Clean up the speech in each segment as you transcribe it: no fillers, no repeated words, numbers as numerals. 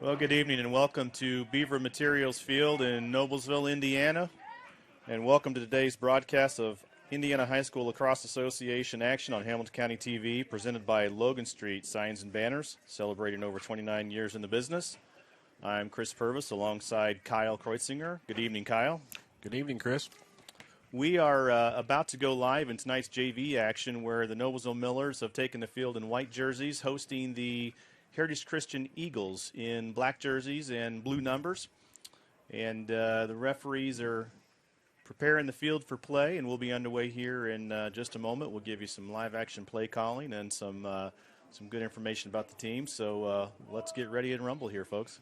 Well, good evening and welcome to Beaver Materials Field in Noblesville, Indiana. And welcome to today's broadcast of Indiana High School Lacrosse Association action on Hamilton County TV, presented by Logan Street Signs and Banners, celebrating over 29 years in the business. I'm Chris Purvis alongside Kyle Kreutzinger. Good evening, Kyle. Good evening, Chris. We are about to go live in tonight's JV action where the Noblesville Millers have taken the field in white jerseys, hosting the Heritage Christian Eagles in black jerseys and blue numbers. And the referees are preparing the field for play, and we'll be underway here in just a moment. We'll give you some live action play calling and some good information about the team. So let's get ready and rumble here, folks.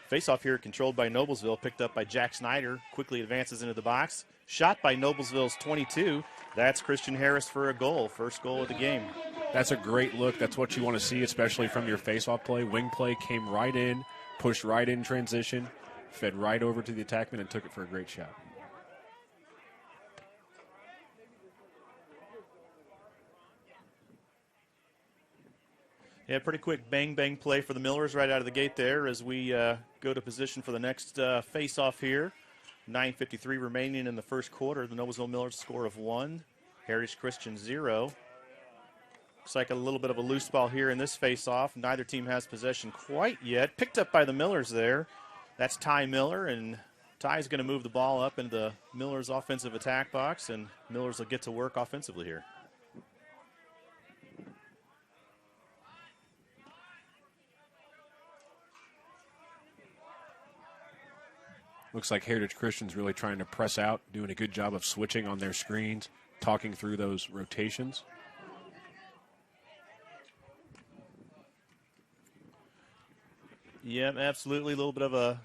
Face-off here controlled by Noblesville, picked up by Jack Snyder, quickly advances into the box. Shot by Noblesville's 22. That's Christian Harris for a goal, first goal of the game. That's a great look. That's what you want to see, especially from your face-off play. Wing play came right in, pushed right in transition, fed right over to the attackman, and took it for a great shot. Yeah, pretty quick bang-bang play for the Millers right out of the gate there as we go to position for the next face-off here. 9:53 remaining in the first quarter. The Noblesville Millers score of 1, Heritage Christian 0. Looks like a little bit of a loose ball here in this face-off. Neither team has possession quite yet. Picked up by the Millers there. That's Ty Miller, and Ty's going to move the ball up into the Millers' offensive attack box, and Millers will get to work offensively here. Looks like Heritage Christian's really trying to press out, doing a good job of switching on their screens, talking through those rotations. Yeah, absolutely. A little bit of a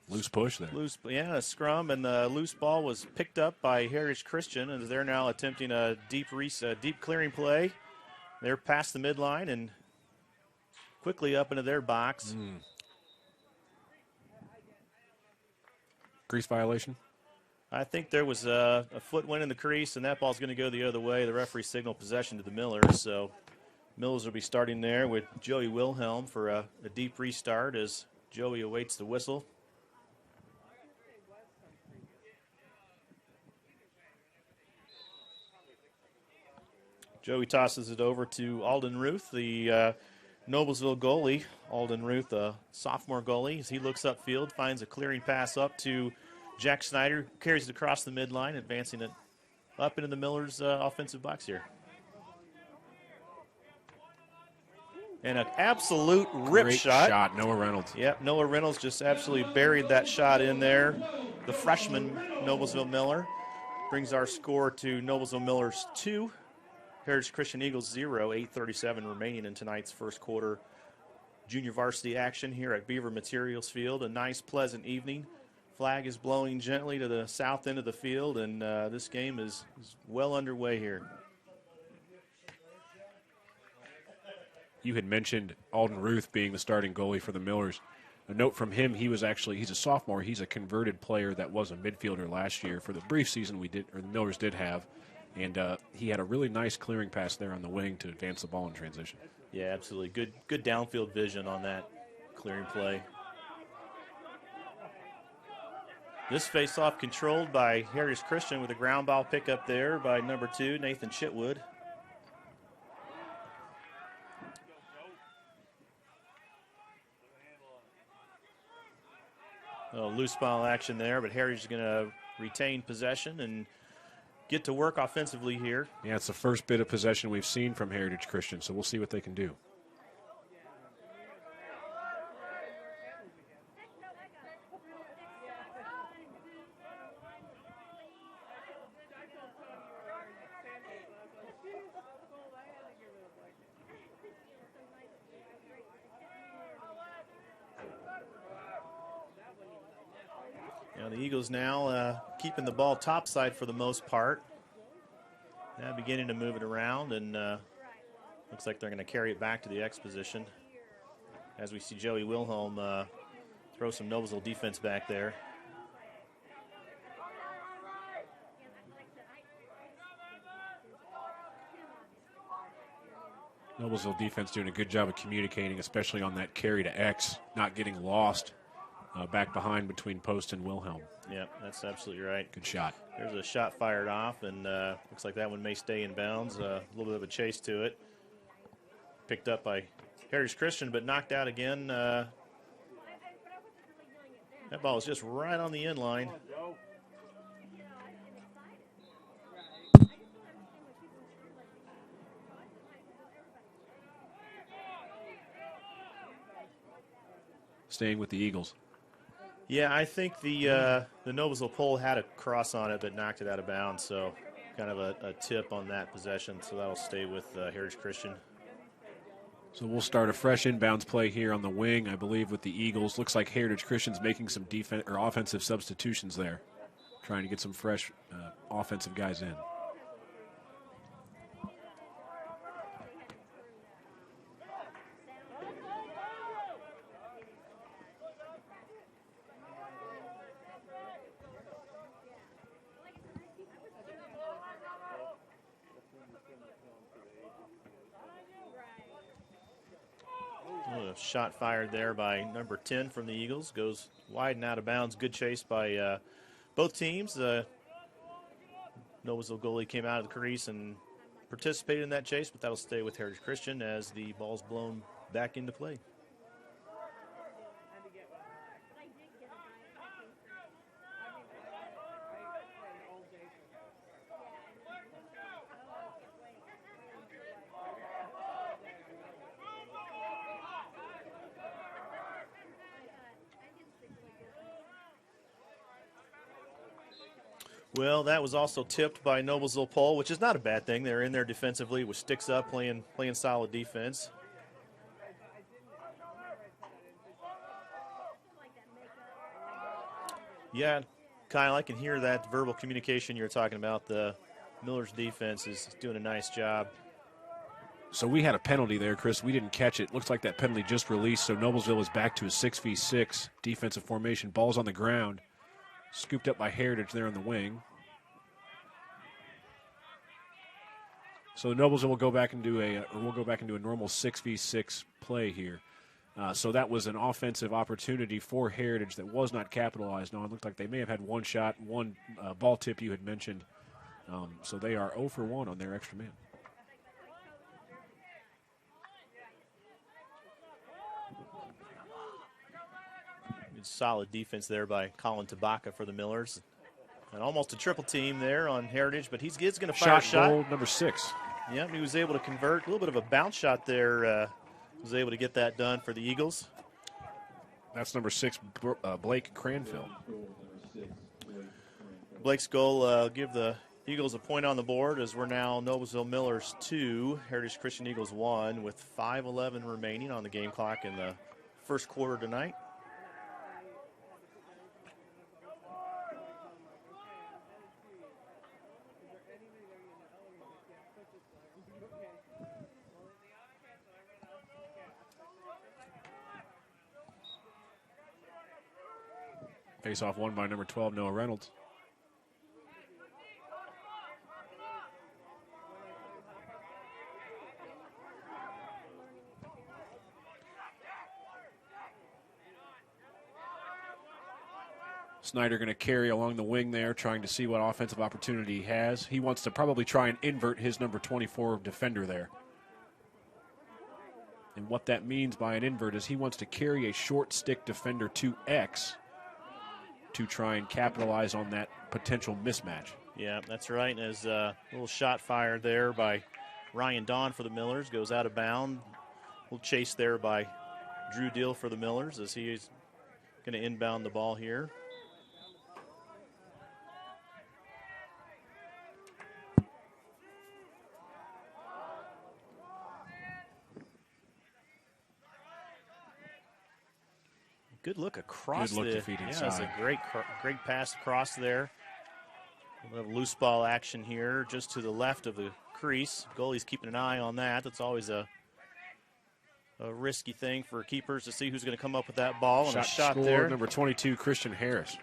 loose push there. A scrum, and the loose ball was picked up by Heritage Christian, as they're now attempting a deep clearing play. They're past the midline and quickly up into their box. Crease violation? I think there was a foot went in the crease, and that ball's going to go the other way. The referee signaled possession to the Millers, so Millers will be starting there with Joey Wilhelm for a deep restart as Joey awaits the whistle. Joey tosses it over to Alden Ruth, the Noblesville goalie. Alden Ruth, a sophomore goalie, as he looks upfield, finds a clearing pass up to Jack Snyder, carries it across the midline, advancing it up into the Millers' offensive box here. And an absolute rip Great shot. Noah Reynolds. Yep, Noah Reynolds just absolutely buried that shot in there. The freshman Noblesville Miller brings our score to Noblesville Millers 2, Heritage Christian Eagles 0, 8:37 remaining in tonight's first quarter junior varsity action here at Beaver Materials Field. A nice, pleasant evening. Flag is blowing gently to the south end of the field, and this game is well underway here. You had mentioned Alden Ruth being the starting goalie for the Millers. A note from him, he's a sophomore. He's a converted player that was a midfielder last year for the brief season the Millers did have. And he had a really nice clearing pass there on the wing to advance the ball in transition. Yeah, absolutely. Good downfield vision on that clearing play. This faceoff controlled by Heritage Christian with a ground ball pickup there by number 2, Nathan Chitwood. Loose ball action there, but Heritage is going to retain possession and get to work offensively here. Yeah, it's the first bit of possession we've seen from Heritage Christian, so we'll see what they can do. The Eagles now keeping the ball topside for the most part. Now beginning to move it around, and looks like they're going to carry it back to the X position as we see Joey Wilhelm throw some Noblesville defense back there. Noblesville defense doing a good job of communicating, especially on that carry to X, not getting lost back behind between Post and Wilhelm. Yep, that's absolutely right. Good shot. There's a shot fired off, and looks like that one may stay in bounds. A little bit of a chase to it. Picked up by Heritage Christian, but knocked out again. That ball is just right on the end line. Staying with the Eagles. Yeah, I think the Noblesville pole had a cross on it, but knocked it out of bounds. So kind of a tip on that possession. So that'll stay with Heritage Christian. So we'll start a fresh inbounds play here on the wing, I believe, with the Eagles. Looks like Heritage Christian's making some defense or offensive substitutions there, trying to get some fresh offensive guys in. Shot fired there by number 10 from the Eagles. Goes wide and out of bounds. Good chase by both teams. Noblesville goalie came out of the crease and participated in that chase, but that'll stay with Heritage Christian as the ball's blown back into play. Well, that was also tipped by Noblesville Pole, which is not a bad thing. They're in there defensively with sticks up, playing solid defense. Yeah, Kyle, I can hear that verbal communication you're talking about. The Miller's defense is doing a nice job. So we had a penalty there, Chris. We didn't catch it. Looks like that penalty just released, so Noblesville is back to a 6v6 defensive formation. Ball's on the ground. Scooped up by Heritage there on the wing. So Noblesville will go back and do a normal 6v6 play here. So that was an offensive opportunity for Heritage that was not capitalized on. Looked like they may have had one shot, one ball tip you had mentioned. So they are 0 for 1 on their extra man. Solid defense there by Colin Tabaka for the Millers. And almost a triple team there on Heritage, but he's going to fire a shot. Goal number 6. Yep, he was able to convert. A little bit of a bounce shot there. Was able to get that done for the Eagles. That's number 6, Blake Cranfield. Blake's goal give the Eagles a point on the board as we're now Noblesville Millers 2, Heritage Christian Eagles 1 with 5:11 remaining on the game clock in the first quarter tonight. Face-off won by number 12, Noah Reynolds. Snyder going to carry along the wing there, trying to see what offensive opportunity he has. He wants to probably try and invert his number 24 defender there. And what that means by an invert is he wants to carry a short stick defender to X to try and capitalize on that potential mismatch. Yeah, that's right. And as a little shot fired there by Ryan Don for the Millers, goes out of bounds. Little chase there by Drew Deal for the Millers as he is going to inbound the ball here. Good look across. Good look to feed inside. Yeah, it's a great pass across there. A little loose ball action here, just to the left of the crease. Goalie's keeping an eye on that. That's always a risky thing for keepers to see who's going to come up with that ball. And a shot there. Number 22, Christian Harris.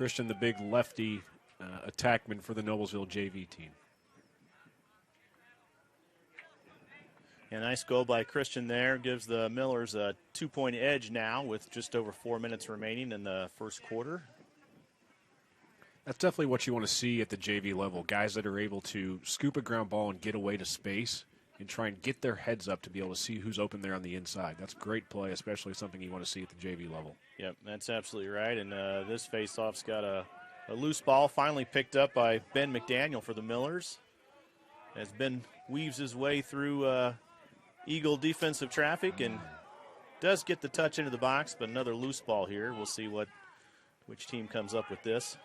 Christian, the big lefty attackman for the Noblesville JV team. A nice goal by Christian there. Gives the Millers a 2-point edge now with just over 4 minutes remaining in the first quarter. That's definitely what you want to see at the JV level. Guys that are able to scoop a ground ball and get away to space and try and get their heads up to be able to see who's open there on the inside. That's great play, especially something you want to see at the JV level. Yep, that's absolutely right. And this faceoff's got a loose ball finally picked up by Ben McDaniel for the Millers. As Ben weaves his way through Eagle defensive traffic and does get the touch into the box, but another loose ball here. We'll see which team comes up with this.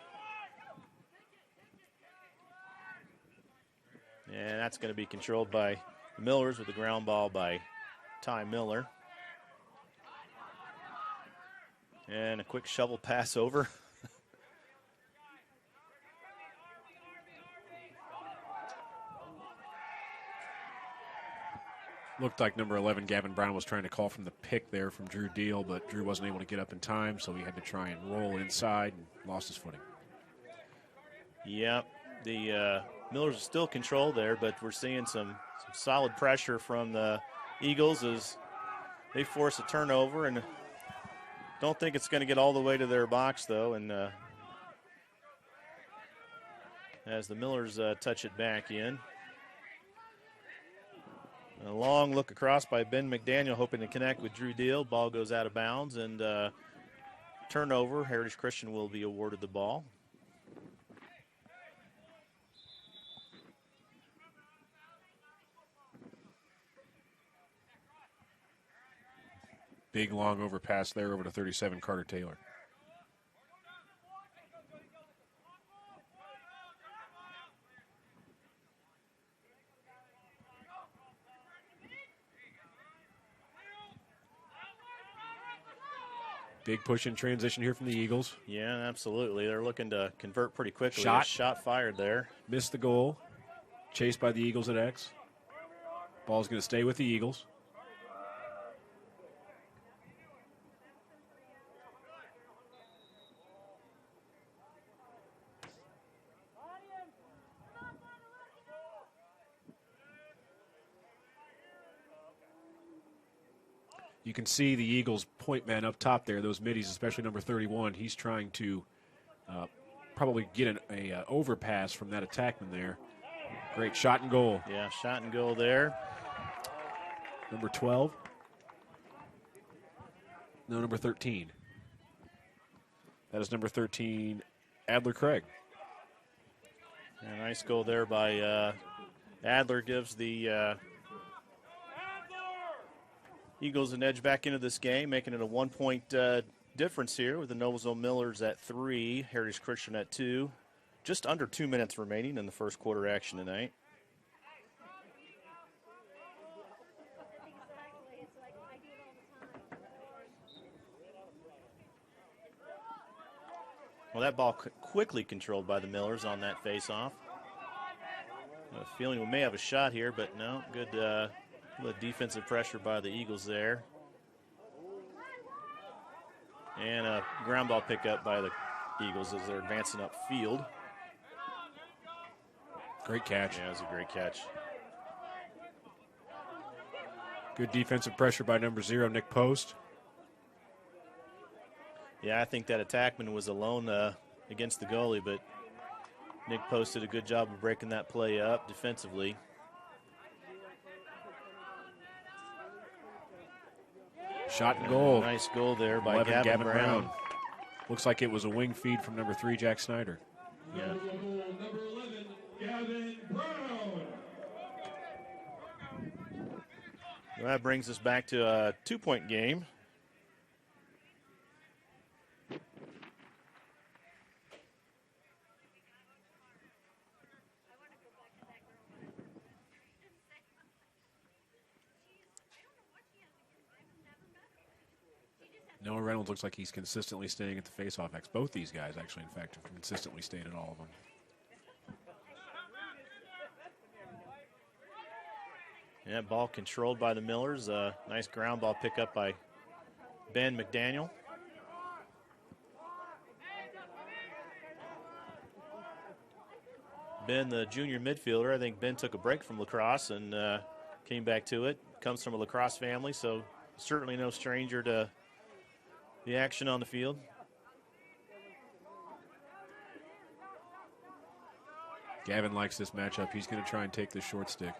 And that's going to be controlled by the Millers with the ground ball by Ty Miller. And a quick shovel pass over. Looked like number 11, Gavin Brown, was trying to call from the pick there from Drew Deal, but Drew wasn't able to get up in time, so he had to try and roll inside and lost his footing. Yep, the Millers are still controlled there, but we're seeing some solid pressure from the Eagles as they force a turnover, and don't think it's going to get all the way to their box, though, and as the Millers touch it back in. A long look across by Ben McDaniel, hoping to connect with Drew Deal. Ball goes out of bounds, and turnover. Heritage Christian will be awarded the ball. Big long overpass there over to 37, Carter Taylor. Big push in transition here from the Eagles. Yeah, absolutely. They're looking to convert pretty quickly. Shot Fired there. Missed the goal. Chased by the Eagles at X. Ball's going to stay with the Eagles. You can see the Eagles' point man up top there, those middies, especially number 31. He's trying to probably get an overpass from that attackman there. Great shot and goal. Yeah, shot and goal there. Number 12. No, number 13. That is number 13, Adler Craig. A nice goal there by Adler. Gives the Eagles an edge back into this game, making it a 1-point difference here with the Noblesville Millers at 3, Heritage Christian at 2. Just under 2 minutes remaining in the first quarter action tonight. Well, that ball quickly controlled by the Millers on that face-off. I have a feeling we may have a shot here, but no, good defensive pressure by the Eagles there. And a ground ball pickup by the Eagles as they're advancing upfield. Great catch. Yeah, it was a great catch. Good defensive pressure by number 0, Nick Post. Yeah, I think that attackman was alone against the goalie, but Nick Post did a good job of breaking that play up defensively. Shot and goal. Nice goal there by Gavin Brown. Looks like it was a wing feed from number 3, Jack Snyder. Yeah. Number 11, Gavin Brown. Well, that brings us back to a 2-point game. Noah Reynolds looks like he's consistently staying at the faceoff X. Both these guys, actually, in fact, have consistently stayed at all of them. Yeah, ball controlled by the Millers. Nice ground ball pickup by Ben McDaniel. Ben, the junior midfielder. I think Ben took a break from lacrosse and came back to it. Comes from a lacrosse family, so certainly no stranger to the action on the field. Gavin likes this matchup. He's going to try and take the short stick.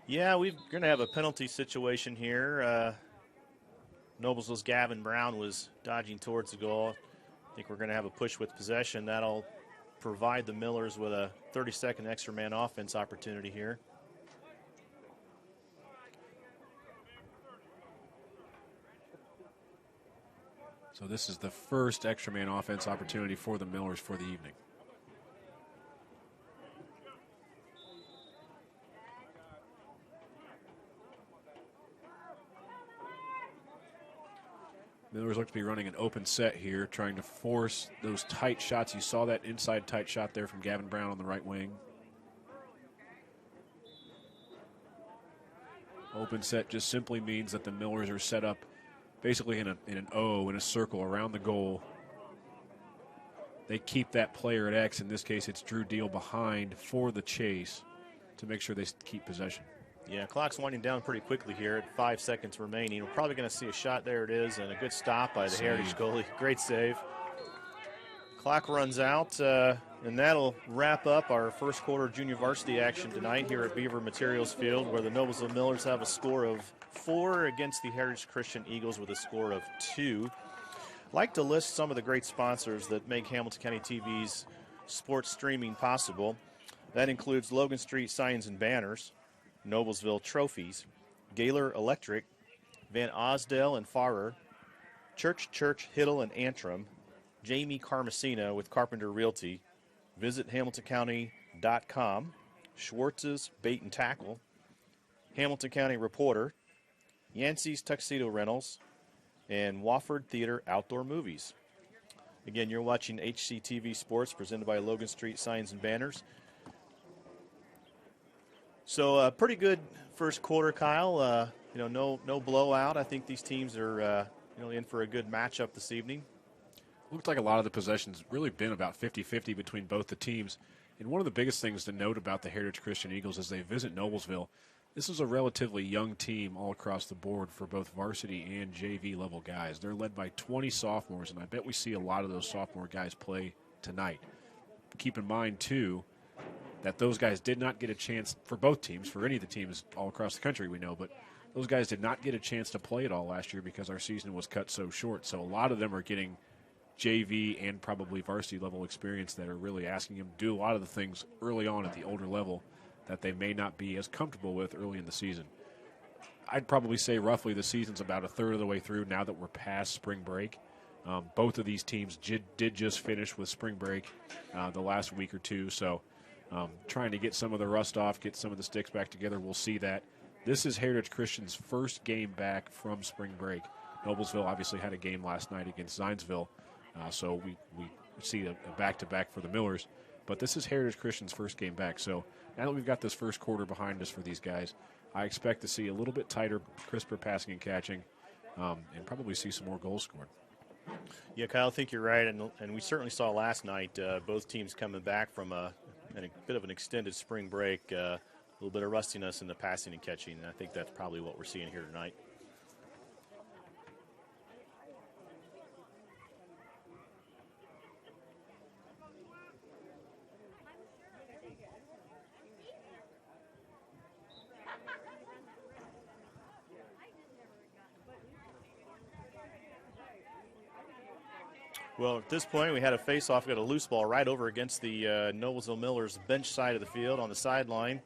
Yeah, we're going to have a penalty situation here. Noblesville's Gavin Brown was dodging towards the goal. I think we're going to have a push with possession. That'll provide the Millers with a 30-second extra man offense opportunity here. So this is the first extra man offense opportunity for the Millers for the evening. Millers look to be running an open set here, trying to force those tight shots. You saw that inside tight shot there from Gavin Brown on the right wing. Open set just simply means that the Millers are set up basically in an O, in a circle around the goal. They keep that player at X. In this case, it's Drew Deal behind for the chase to make sure they keep possession. Yeah, clock's winding down pretty quickly here at 5 seconds remaining. We're probably going to see a shot. There it is, and a good stop by the Heritage goalie. Great save. Clock runs out, and that'll wrap up our first quarter junior varsity action tonight here at Beaver Materials Field, where the Noblesville Millers have a score of 4 against the Heritage Christian Eagles with a score of 2. I'd like to list some of the great sponsors that make Hamilton County TV's sports streaming possible. That includes Logan Street Signs and Banners, Noblesville Trophies, Gaylor Electric, Van Osdale and Farrer, Church, Hiddle and Antrim, Jamie Carmesina with Carpenter Realty, Visit HamiltonCounty.com, Schwartz's Bait and Tackle, Hamilton County Reporter, Yancey's Tuxedo Rentals, and Wofford Theater Outdoor Movies. Again, you're watching HCTV Sports presented by Logan Street Signs and Banners. So a pretty good first quarter, Kyle. No blowout. I think these teams are in for a good matchup this evening. Looked like a lot of the possessions really been about 50-50 between both the teams. And one of the biggest things to note about the Heritage Christian Eagles as they visit Noblesville, this is a relatively young team all across the board for both varsity and JV level guys. They're led by 20 sophomores, and I bet we see a lot of those sophomore guys play tonight. Keep in mind, too, that those guys did not get a chance for both teams, for any of the teams all across the country we know, but those guys did not get a chance to play it all last year because our season was cut so short. So a lot of them are getting JV and probably varsity level experience that are really asking them to do a lot of the things early on at the older level that they may not be as comfortable with early in the season. I'd probably say roughly the season's about a third of the way through now that we're past spring break. Both of these teams did just finish with spring break the last week or two, so trying to get some of the rust off, get some of the sticks back together. We'll see that. This is Heritage Christian's first game back from spring break. Noblesville obviously had a game last night against Zionsville, so we see a back-to-back for the Millers. But this is Heritage Christian's first game back. So now that we've got this first quarter behind us for these guys, I expect to see a little bit tighter, crisper passing and catching, and probably see some more goals scored. Yeah, Kyle, I think you're right, and we certainly saw last night both teams coming back from a bit of an extended spring break, a little bit of rustiness in the passing and catching, and I think that's probably what we're seeing here tonight. Well, at this point, we had a face-off, got a loose ball right over against the Noblesville Millers bench side of the field on the sideline.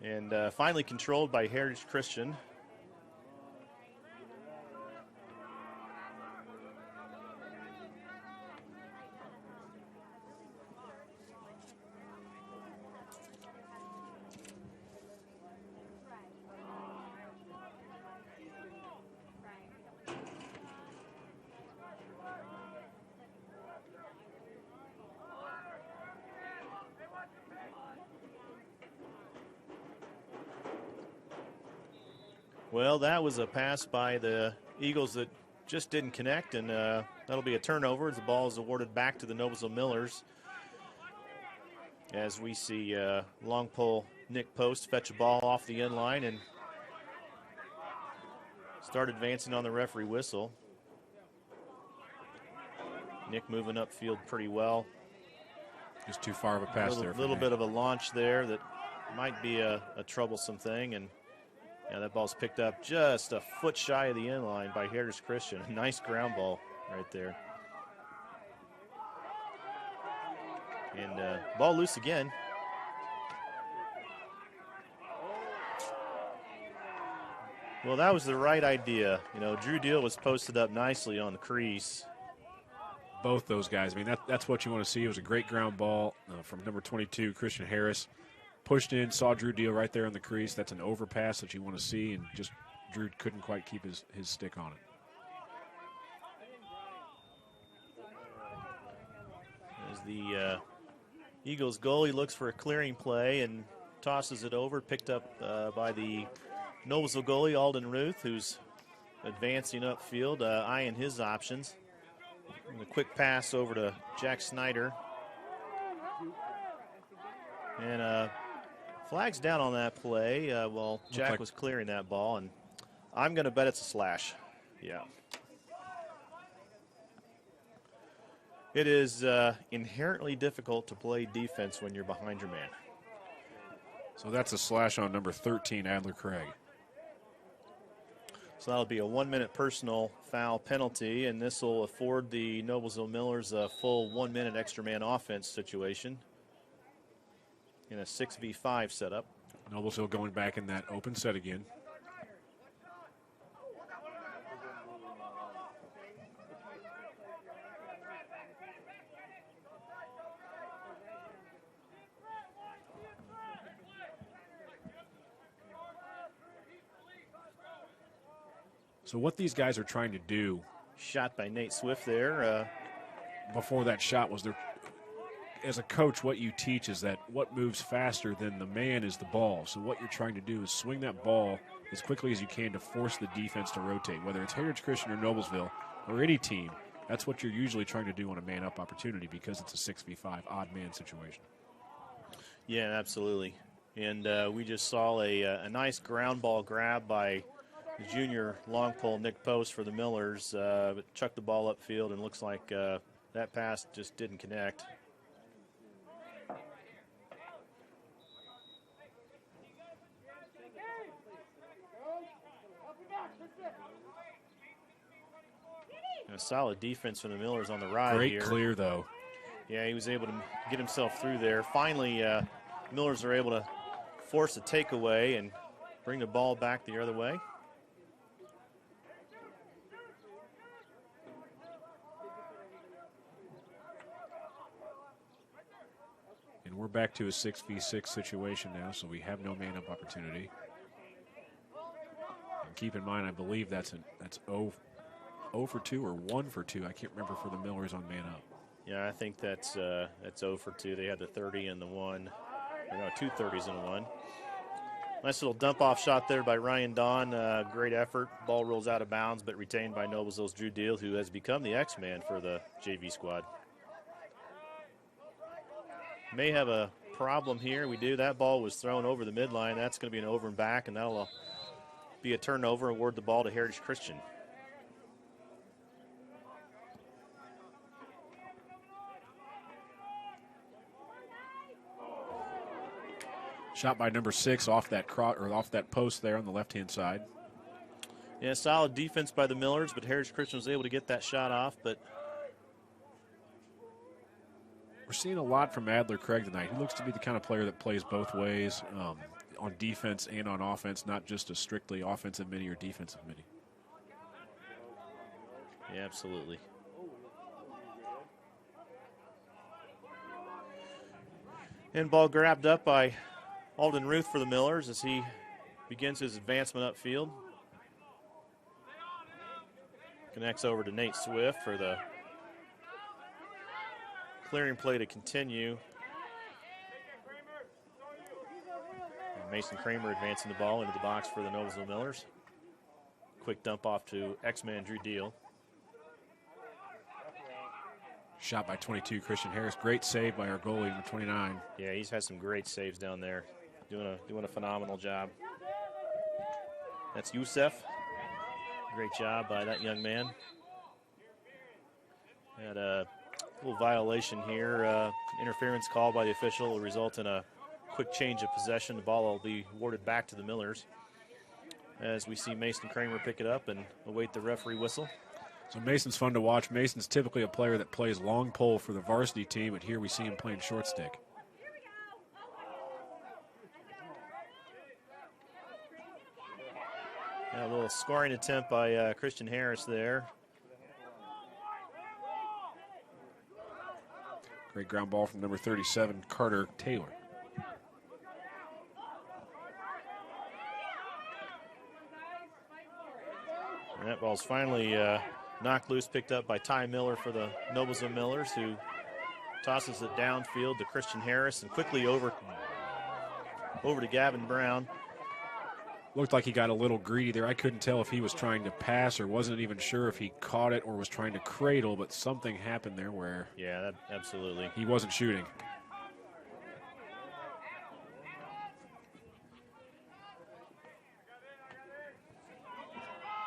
And finally controlled by Heritage Christian. Well, that was a pass by the Eagles that just didn't connect, and that'll be a turnover as the ball is awarded back to the Noblesville Millers. As we see long pole Nick Post fetch a ball off the end line and start advancing on the referee whistle. Nick moving upfield pretty well. Just too far of a pass there. A little bit of a launch there that might be a troublesome thing. And yeah, that ball's picked up just a foot shy of the end line by Heritage Christian. A nice ground ball right there. And ball loose again. Well, that was the right idea. You know, Drew Deal was posted up nicely on the crease. Both those guys. I mean, that's what you want to see. It was a great ground ball from number 22, Christian Harris. Pushed in, saw Drew Deal right there on the crease. That's an overpass that you want to see, and just Drew couldn't quite keep his stick on it. As the Eagles goalie looks for a clearing play and tosses it over, picked up by the Noblesville goalie, Alden Ruth, who's advancing upfield, eyeing his options. And a quick pass over to Jack Snyder. And flags down on that play while Jack was clearing that ball. And I'm going to bet it's a slash. Yeah. It is inherently difficult to play defense when you're behind your man. So that's a slash on number 13, Adler Craig. So that'll be a 1-minute personal foul penalty, and this will afford the Noblesville Millers a full 1-minute extra man offense situation in a 6v5 setup. Noblesville going back in that open set again. So what these guys are trying to do. Shot by Nate Swift there. Before that shot was there. As a coach, what you teach is that what moves faster than the man is the ball. So what you're trying to do is swing that ball as quickly as you can to force the defense to rotate. Whether it's Heritage Christian or Noblesville or any team, that's what you're usually trying to do on a man-up opportunity because it's a 6v5 odd-man situation. Yeah, absolutely. And we just saw a nice ground ball grab by the junior long pole Nick Post for the Millers, but chucked the ball upfield, and looks like that pass just didn't connect. And a solid defense from the Millers on the ride here. Great clear, though. Yeah, he was able to get himself through there. Finally, Millers are able to force a takeaway and bring the ball back the other way. And we're back to a 6v6 situation now, so we have no man-up opportunity. And keep in mind, I believe that's 0 for 2 or 1 for 2. I can't remember for the Millers on man-up. Yeah, I think that's 0 for 2. They had the 30 and the 1. Or no, 2 30s and a 1. Nice little dump-off shot there by Ryan Don. Great effort. Ball rolls out of bounds, but retained by Noblesville's Drew Deal, who has become the X-Man for the JV squad. May have a problem here. We do. That ball was thrown over the midline. That's going to be an over and back, and that'll be a turnover. Award the ball to Heritage Christian. Shot by number 6 off that off that post there on the left-hand side. Yeah, solid defense by the Millers, but Heritage Christian was able to get that shot off, but we're seeing a lot from Adler Craig tonight. He looks to be the kind of player that plays both ways, on defense and on offense, not just a strictly offensive mini or defensive mini. Yeah, absolutely. And ball grabbed up by Alden Ruth for the Millers as he begins his advancement upfield. Connects over to Nate Swift for the clearing play to continue. And Mason Kramer advancing the ball into the box for the Noblesville Millers. Quick dump off to X-Man Drew Deal. Shot by 22, Christian Harris. Great save by our goalie, number 29. Yeah, he's had some great saves down there. Doing a phenomenal job. That's Youssef. Great job by that young man. Had a little violation here. Interference call by the official will result in a quick change of possession. The ball will be awarded back to the Millers as we see Mason Kramer pick it up and await the referee whistle. So Mason's fun to watch. Mason's typically a player that plays long pole for the varsity team, but here we see him playing short stick. Yeah, a little scoring attempt by Christian Harris there. Great ground ball from number 37, Carter Taylor. And that ball's finally knocked loose, picked up by Ty Miller for the Noblesville Millers, who tosses it downfield to Christian Harris and quickly over to Gavin Brown. Looked like he got a little greedy there. I couldn't tell if he was trying to pass or wasn't even sure if he caught it or was trying to cradle, but something happened there where yeah, absolutely. He wasn't shooting.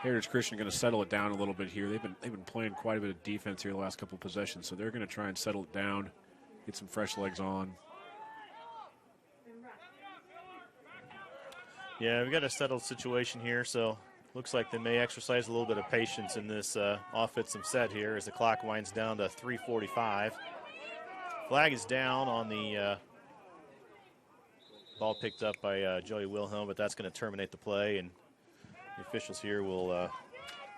Heritage Christian going to settle it down a little bit here. They've been playing quite a bit of defense here the last couple of possessions, so they're going to try and settle it down, get some fresh legs on. Yeah, we've got a settled situation here, so looks like they may exercise a little bit of patience in this offensive set here as the clock winds down to 3:45. Flag is down on the ball picked up by Joey Wilhelm, but that's going to terminate the play, and the officials here will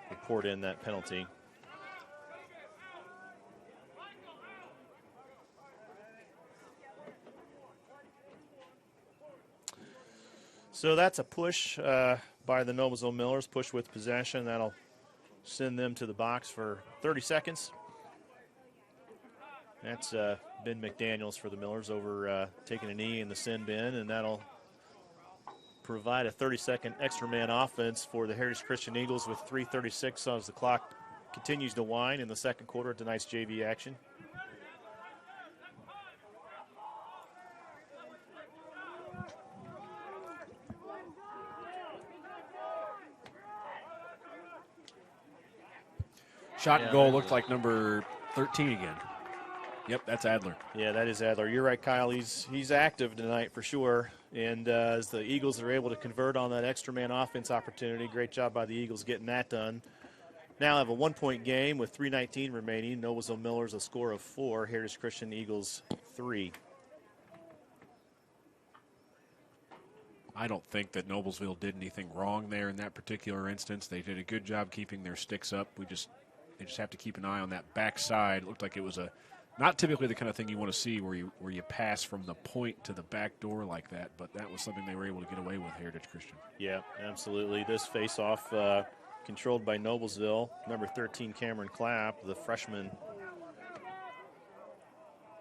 report in that penalty. So that's a push by the Noblesville Millers, push with possession. That'll send them to the box for 30 seconds. That's Ben McDaniels for the Millers over taking a knee in the sin bin, and that'll provide a 30-second extra man offense for the Heritage Christian Eagles with 3:36 as the clock continues to wind in the second quarter of tonight's JV action. Shot and goal looked like number 13 again. Yep, that's Adler. Yeah, that is Adler. You're right, Kyle. He's active tonight for sure. And as the Eagles are able to convert on that extra man offense opportunity, great job by the Eagles getting that done. Now have a 1-point game with 3:19 remaining. Noblesville Millers a score of 4. Heritage Christian Eagles 3. I don't think that Noblesville did anything wrong there in that particular instance. They did a good job keeping their sticks up. They just have to keep an eye on that backside. It looked like it was not typically the kind of thing you want to see where you pass from the point to the back door like that, but that was something they were able to get away with, Heritage Christian. Yeah, absolutely. This face-off controlled by Noblesville. Number 13, Cameron Clapp, the freshman.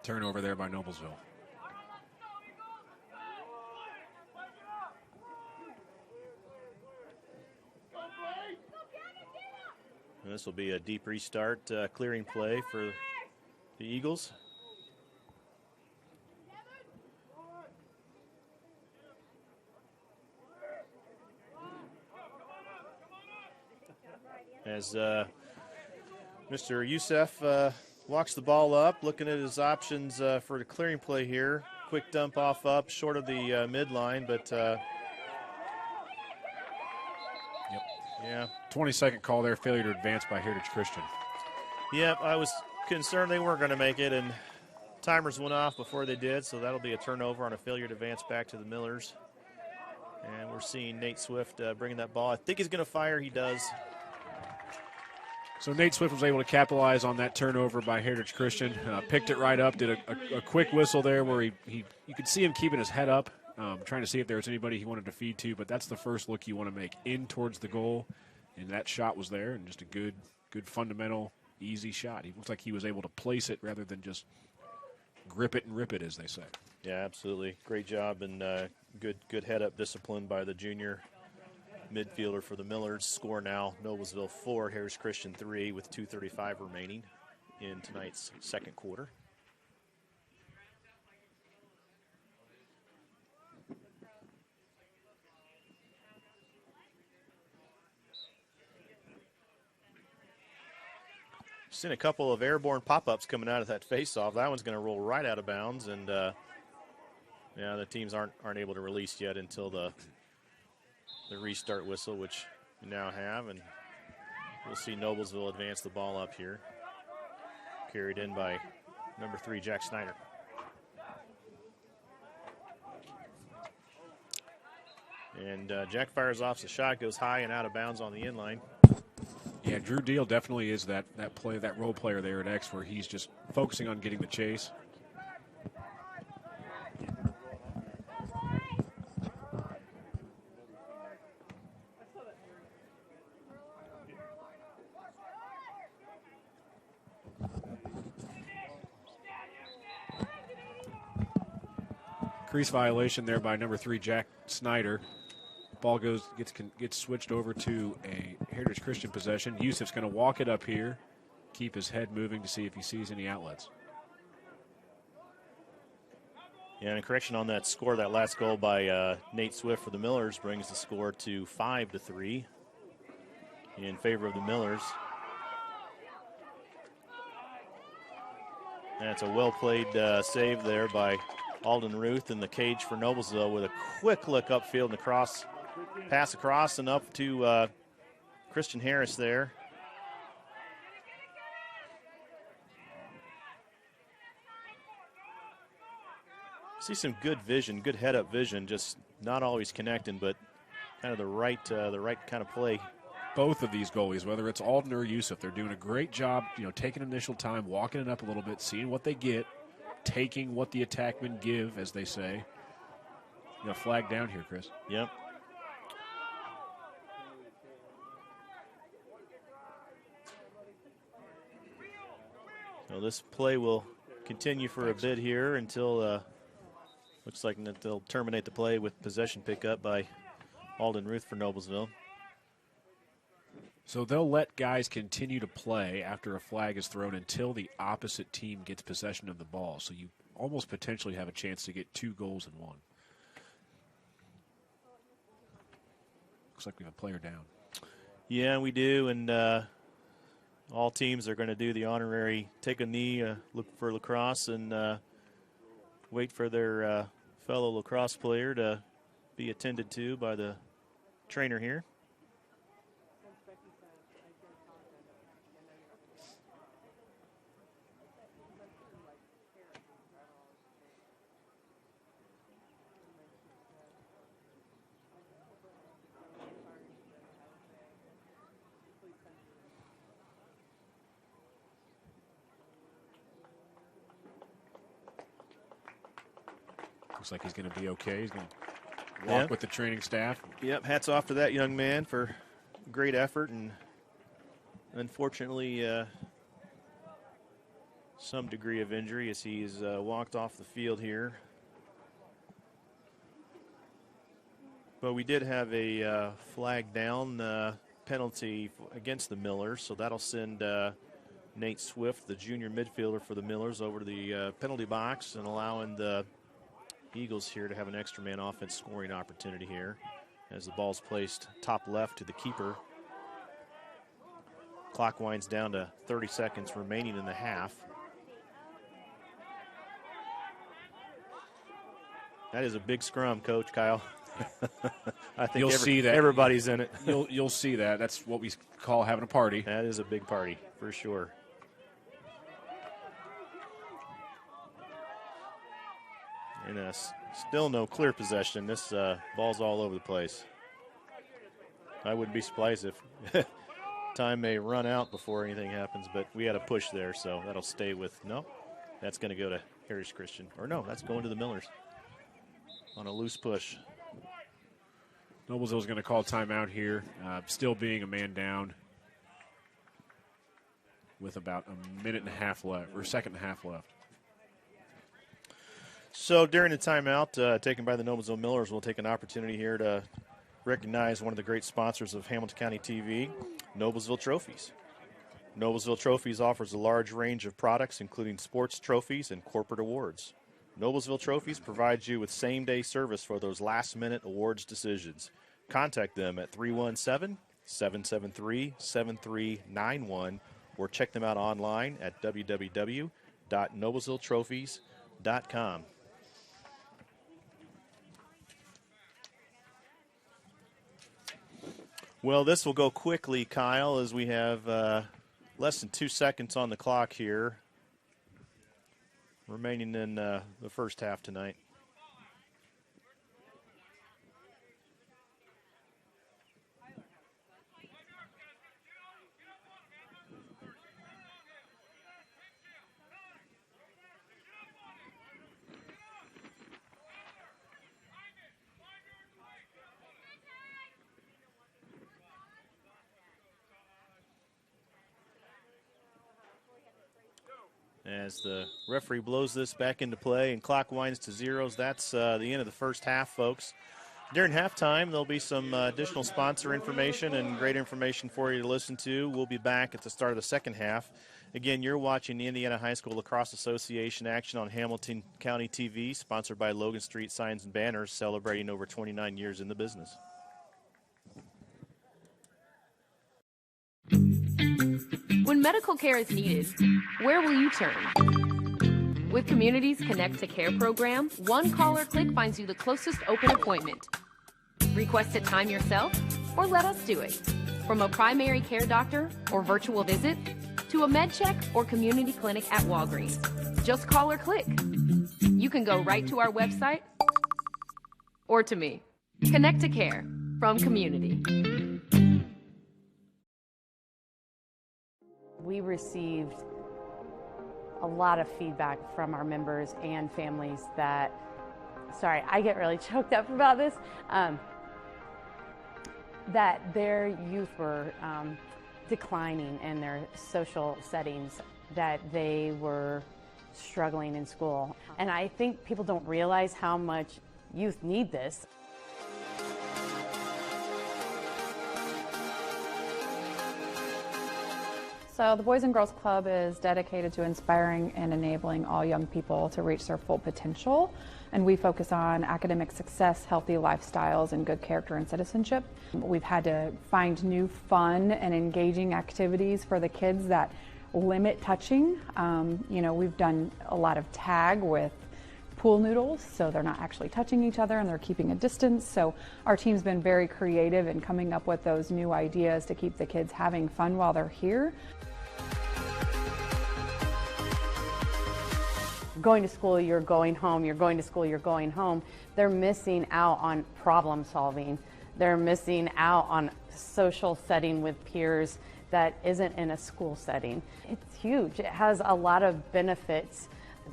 Turnover there by Noblesville. And this will be a deep restart, clearing play for the Eagles. As Mr. Youssef walks the ball up, looking at his options for the clearing play here. Quick dump off up, short of the midline, but yeah. 20-second call there, failure to advance by Heritage Christian. Yep, I was concerned they weren't going to make it, and timers went off before they did, so that'll be a turnover on a failure to advance back to the Millers. And we're seeing Nate Swift bringing that ball. I think he's going to fire. He does. So Nate Swift was able to capitalize on that turnover by Heritage Christian. Picked it right up, did a quick whistle there where you could see him keeping his head up, trying to see if there was anybody he wanted to feed to, but that's the first look you want to make in towards the goal. And that shot was there, and just a good fundamental, easy shot. He looks like he was able to place it rather than just grip it and rip it, as they say. Yeah, absolutely. Great job and good head-up discipline by the junior midfielder for the Millers. Score now, Noblesville 4, Heritage Christian 3 with 2:35 remaining in tonight's second quarter. Seen a couple of airborne pop-ups coming out of that face-off. That one's going to roll right out of bounds, and yeah, the teams aren't able to release yet until the restart whistle, which we now have, and we'll see Noblesville advance the ball up here. Carried in by number 3, Jack Snyder. And Jack fires off the shot, goes high and out of bounds on the inline. Yeah, Drew Deal definitely is that role player there at X, where he's just focusing on getting the chase. Crease violation there by number 3, Jack Snyder. Ball gets switched over to a Heritage Christian possession. Yusuf's going to walk it up here, keep his head moving to see if he sees any outlets. Yeah, and a correction on that score. That last goal by Nate Swift for the Millers brings the score to 5-3 in favor of the Millers. That's a well-played save there by Alden Ruth in the cage for Noblesville with a quick look upfield and across. Pass across and up to Christian Harris there. See some good vision, good head-up vision, just not always connecting, but kind of the right kind of play. Both of these goalies, whether it's Alden or Yusuf, they're doing a great job, taking initial time, walking it up a little bit, seeing what they get, taking what the attackmen give, as they say. Flag down here, Chris. Yep. So this play will continue for a bit here until looks like they'll terminate the play with possession pickup by Alden Ruth for Noblesville. So they'll let guys continue to play after a flag is thrown until the opposite team gets possession of the ball. So you almost potentially have a chance to get 2 goals in one. Looks like we have a player down. Yeah, we do, and all teams are going to do the honorary take a knee, look for Lacrosse, and wait for their fellow lacrosse player to be attended to by the trainer here. Looks like he's going to be okay. He's going to walk with the training staff. Yep, hats off to that young man for great effort, and unfortunately some degree of injury as he's walked off the field here. But we did have a flag down penalty against the Millers, so that'll send Nate Swift, the junior midfielder for the Millers, over to the penalty box and allowing the Eagles here to have an extra man offense scoring opportunity here as the ball's placed top left to the keeper. Clock winds down to 30 seconds remaining in the half. That is a big scrum, Coach Kyle. I think you'll see that everybody's in it. You'll see that. That's what we call having a party. That is a big party for sure. And still no clear possession. This ball's all over the place. I wouldn't be surprised if time may run out before anything happens, but we had a push there, so that'll stay with, no, that's going to go to Heritage Christian. Or no, that's going to the Millers on a loose push. Noblesville's going to call timeout here, still being a man down with about a minute and a half left, or second and a half left. So during the timeout taken by the Noblesville Millers, we'll take an opportunity here to recognize one of the great sponsors of Hamilton County TV, Noblesville Trophies. Noblesville Trophies offers a large range of products, including sports trophies and corporate awards. Noblesville Trophies provides you with same-day service for those last-minute awards decisions. Contact them at 317-773-7391 or check them out online at www.noblesvilletrophies.com. Well, this will go quickly, Kyle, as we have less than 2 seconds on the clock here remaining in the first half tonight. As the referee blows this back into play and clock winds to zeros, that's the end of the first half, folks. During halftime, there'll be some additional sponsor information and great information for you to listen to. We'll be back at the start of the second half. Again, you're watching the Indiana High School Lacrosse Association action on Hamilton County TV, sponsored by Logan Street Signs and Banners, celebrating over 29 years in the business. When medical care is needed, where will you turn? With Community's Connect to Care program, one call or click finds you the closest open appointment. Request a time yourself, or let us do it. From a primary care doctor or virtual visit, to a med check or community clinic at Walgreens. Just call or click. You can go right to our website or to me. Connect to Care from Community. We received a lot of feedback from our members and families that, sorry, I get really choked up about this, that their youth were declining in their social settings, that they were struggling in school. And I think people don't realize how much youth need this. So the Boys and Girls Club is dedicated to inspiring and enabling all young people to reach their full potential. And we focus on academic success, healthy lifestyles, and good character and citizenship. We've had to find new fun and engaging activities for the kids that limit touching. We've done a lot of tag with pool noodles, so they're not actually touching each other and they're keeping a distance. So our team's been very creative in coming up with those new ideas to keep the kids having fun while they're here. Going to school, you're going home, you're going to school, you're going home. They're missing out on problem solving. They're missing out on social setting with peers that isn't in a school setting. It's huge. It has a lot of benefits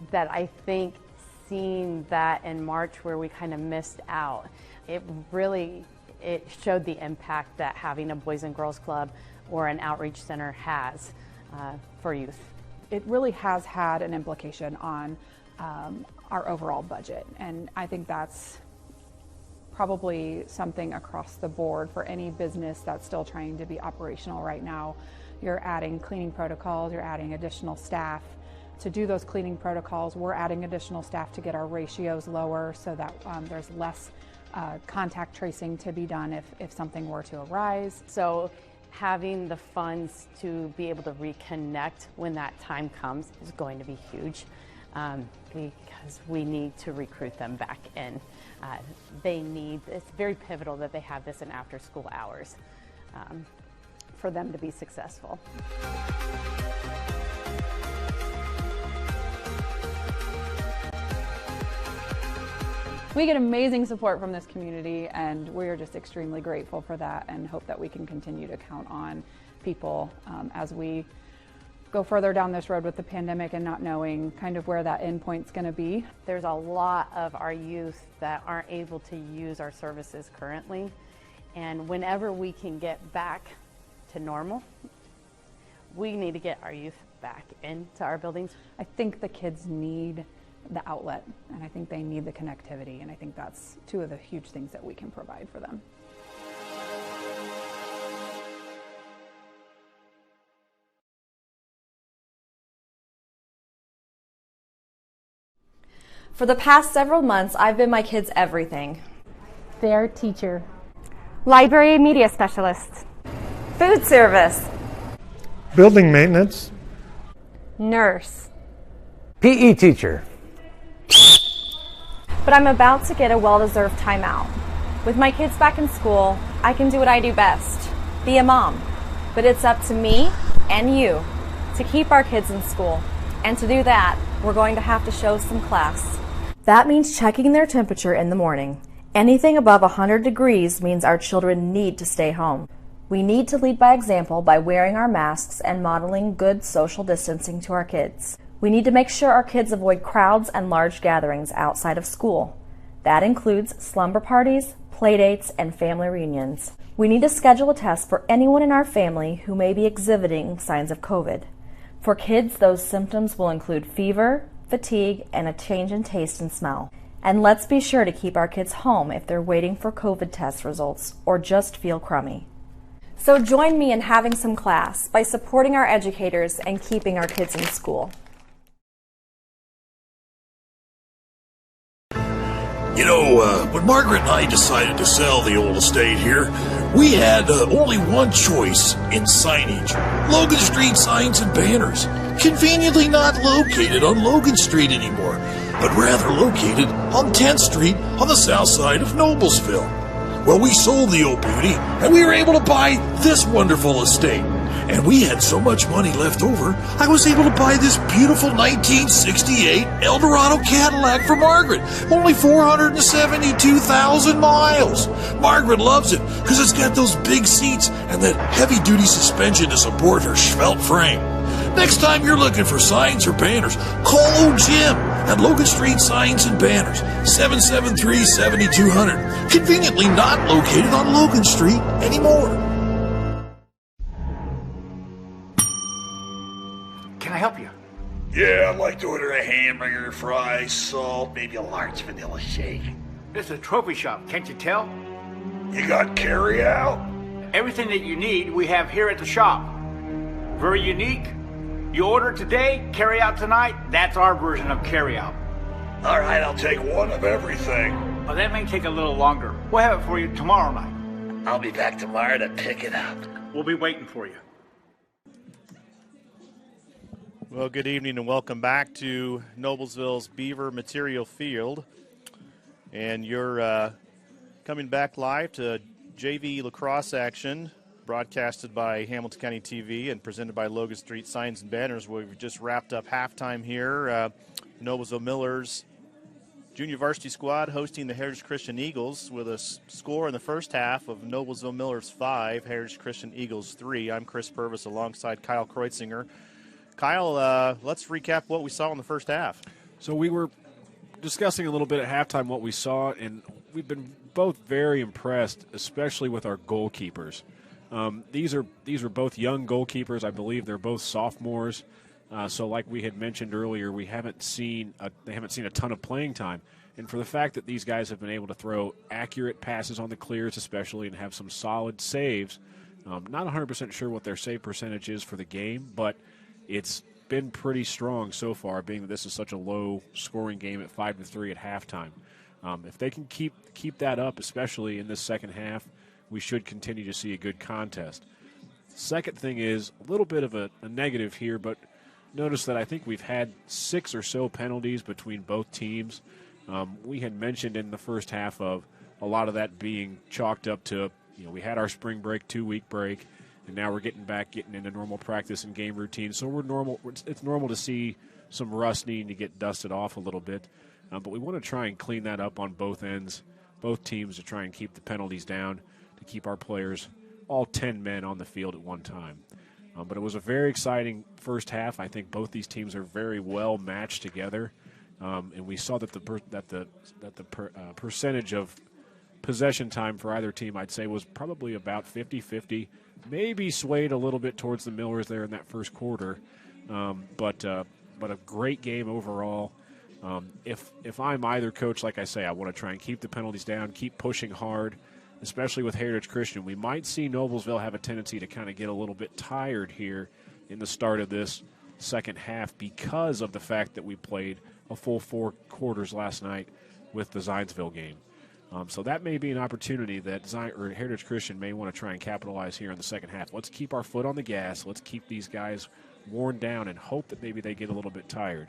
that I think seeing that in March where we kind of missed out, it showed the impact that having a Boys and Girls Club or an outreach center has for youth. It really has had an implication on our overall budget, and I think that's probably something across the board for any business that's still trying to be operational right now. You're adding cleaning protocols, you're adding additional staff to do those cleaning protocols. We're adding additional staff to get our ratios lower so that there's less contact tracing to be done if something were to arise. So having the funds to be able to reconnect when that time comes is going to be huge, because we need to recruit them back in. It's very pivotal that they have this in after school hours for them to be successful. We get amazing support from this community, and we are just extremely grateful for that and hope that we can continue to count on people as we go further down this road with the pandemic and not knowing kind of where that end point's going to be. There's a lot of our youth that aren't able to use our services currently, and whenever we can get back to normal, we need to get our youth back into our buildings. I think the kids need the outlet, and I think they need the connectivity, and I think that's two of the huge things that we can provide for them. For the past several months, I've been my kids' everything. Their teacher. Library media specialist. Food service. Building maintenance. Nurse. PE teacher. But I'm about to get a well-deserved timeout. With my kids back in school, I can do what I do best, be a mom. But it's up to me and you to keep our kids in school. And to do that, we're going to have to show some class. That means checking their temperature in the morning. Anything above 100 degrees means our children need to stay home. We need to lead by example by wearing our masks and modeling good social distancing to our kids. We need to make sure our kids avoid crowds and large gatherings outside of school. That includes slumber parties, playdates, and family reunions. We need to schedule a test for anyone in our family who may be exhibiting signs of COVID. For kids, those symptoms will include fever, fatigue, and a change in taste and smell. And let's be sure to keep our kids home if they're waiting for COVID test results or just feel crummy. So join me in having some class by supporting our educators and keeping our kids in school. You know, when Margaret and I decided to sell the old estate here, we had only one choice in signage. Logan Street Signs and Banners. Conveniently not located on Logan Street anymore, but rather located on 10th Street on the south side of Noblesville. Well, we sold the old beauty, and we were able to buy this wonderful estate. And we had so much money left over, I was able to buy this beautiful 1968 Eldorado Cadillac for Margaret. Only 472,000 miles. Margaret loves it because it's got those big seats and that heavy-duty suspension to support her svelte frame. Next time you're looking for signs or banners, call old Jim at Logan Street Signs and Banners, 773-7200. Conveniently not located on Logan Street anymore. Can I help you? Yeah, I'd like to order a hamburger, fries, salt, maybe a large vanilla shake. This is a trophy shop, can't you tell? You got carry out? Everything that you need, we have here at the shop. Very unique. You order today, carry out tonight. That's our version of carry out. All right, I'll take one of everything. Well, that may take a little longer. We'll have it for you tomorrow night. I'll be back tomorrow to pick it up. We'll be waiting for you. Well, good evening and welcome back to Noblesville's Beaver Material Field. And you're coming back live to JV Lacrosse action, broadcasted by Hamilton County TV and presented by Logan Street Signs and Banners. We've just wrapped up halftime here. Noblesville Millers junior varsity squad hosting the Heritage Christian Eagles with a score in the first half of Noblesville Millers 5, Heritage Christian Eagles 3. I'm Chris Purvis alongside Kyle Kreutzinger. Kyle, let's recap what we saw in the first half. So we were discussing a little bit at halftime what we saw, and we've been both very impressed, especially with our goalkeepers. These are both young goalkeepers. I believe they're both sophomores. So like we had mentioned earlier, they haven't seen a ton of playing time. And for the fact that these guys have been able to throw accurate passes on the clears especially and have some solid saves, not 100% sure what their save percentage is for the game, but it's been pretty strong so far, being that this is such a low-scoring game at 5-3 at halftime. If they can keep that up, especially in this second half, we should continue to see a good contest. Second thing is a little bit of a negative here, but notice that I think we've had 6 or so penalties between both teams. We had mentioned in the first half of a lot of that being chalked up to, we had our spring break, 2-week break, and now we're getting into normal practice and game routine. So it's normal to see some rust needing to get dusted off a little bit. But we want to try and clean that up on both ends, both teams, to try and keep the penalties down, to keep our players, all 10 men, on the field at one time. But it was a very exciting first half. I think both these teams are very well matched together, and we saw that the percentage of possession time for either team, I'd say, was probably about 50-50. Maybe swayed a little bit towards the Millers there in that first quarter, but a great game overall. If I'm either coach, like I say, I want to try and keep the penalties down, keep pushing hard, especially with Heritage Christian. We might see Noblesville have a tendency to kind of get a little bit tired here in the start of this second half because of the fact that we played a full 4 quarters last night with the Zionsville game. So that may be an opportunity that Heritage Christian may want to try and capitalize here in the second half. Let's keep our foot on the gas. Let's keep these guys worn down and hope that maybe they get a little bit tired.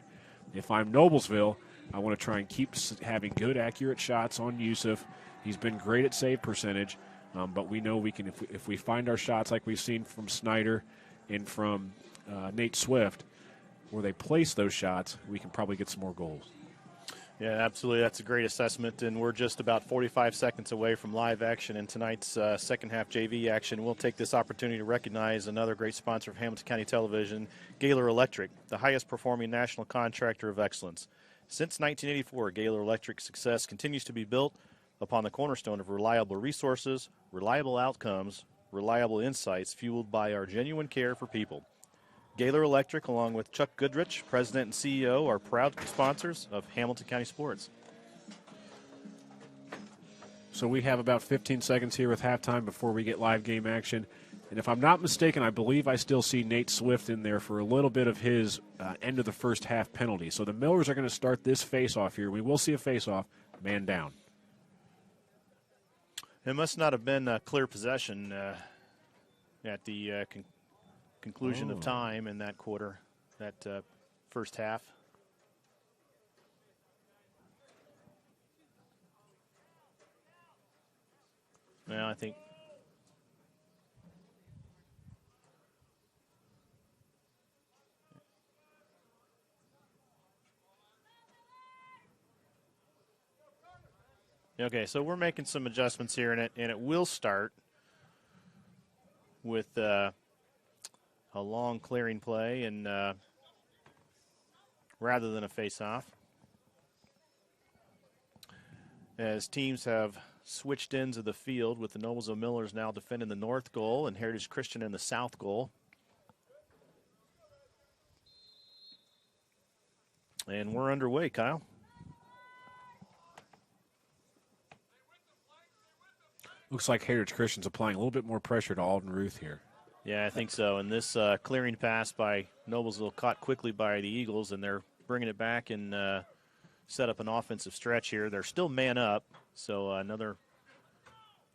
If I'm Noblesville, I want to try and keep having good, accurate shots on Yusuf. He's been great at save percentage, but we know we can, if we find our shots like we've seen from Snyder and from Nate Swift, where they place those shots, we can probably get some more goals. Yeah, absolutely. That's a great assessment, and we're just about 45 seconds away from live action in tonight's second half JV action. We'll take this opportunity to recognize another great sponsor of Hamilton County Television, Gaylor Electric, the highest performing national contractor of excellence. Since 1984, Gaylor Electric's success continues to be built upon the cornerstone of reliable resources, reliable outcomes, reliable insights fueled by our genuine care for people. Gaylor Electric, along with Chuck Goodrich, President and CEO, are proud sponsors of Hamilton County Sports. So we have about 15 seconds here with halftime before we get live game action. And if I'm not mistaken, I believe I still see Nate Swift in there for a little bit of his end of the first half penalty. So the Millers are going to start this face-off here. We will see a face-off, man down. It must not have been a clear possession at the conclusion of time in that quarter, that first half. Well, I think okay, so we're making some adjustments here, and it will start with a long clearing play, and rather than a face-off, as teams have switched ends of the field, with the Noblesville Millers now defending the north goal and Heritage Christian in the south goal. And we're underway, Kyle. Looks like Heritage Christian's applying a little bit more pressure to Alden Ruth here. Yeah, I think so. And this clearing pass by Noblesville caught quickly by the Eagles, and they're bringing it back and set up an offensive stretch here. They're still man up, so another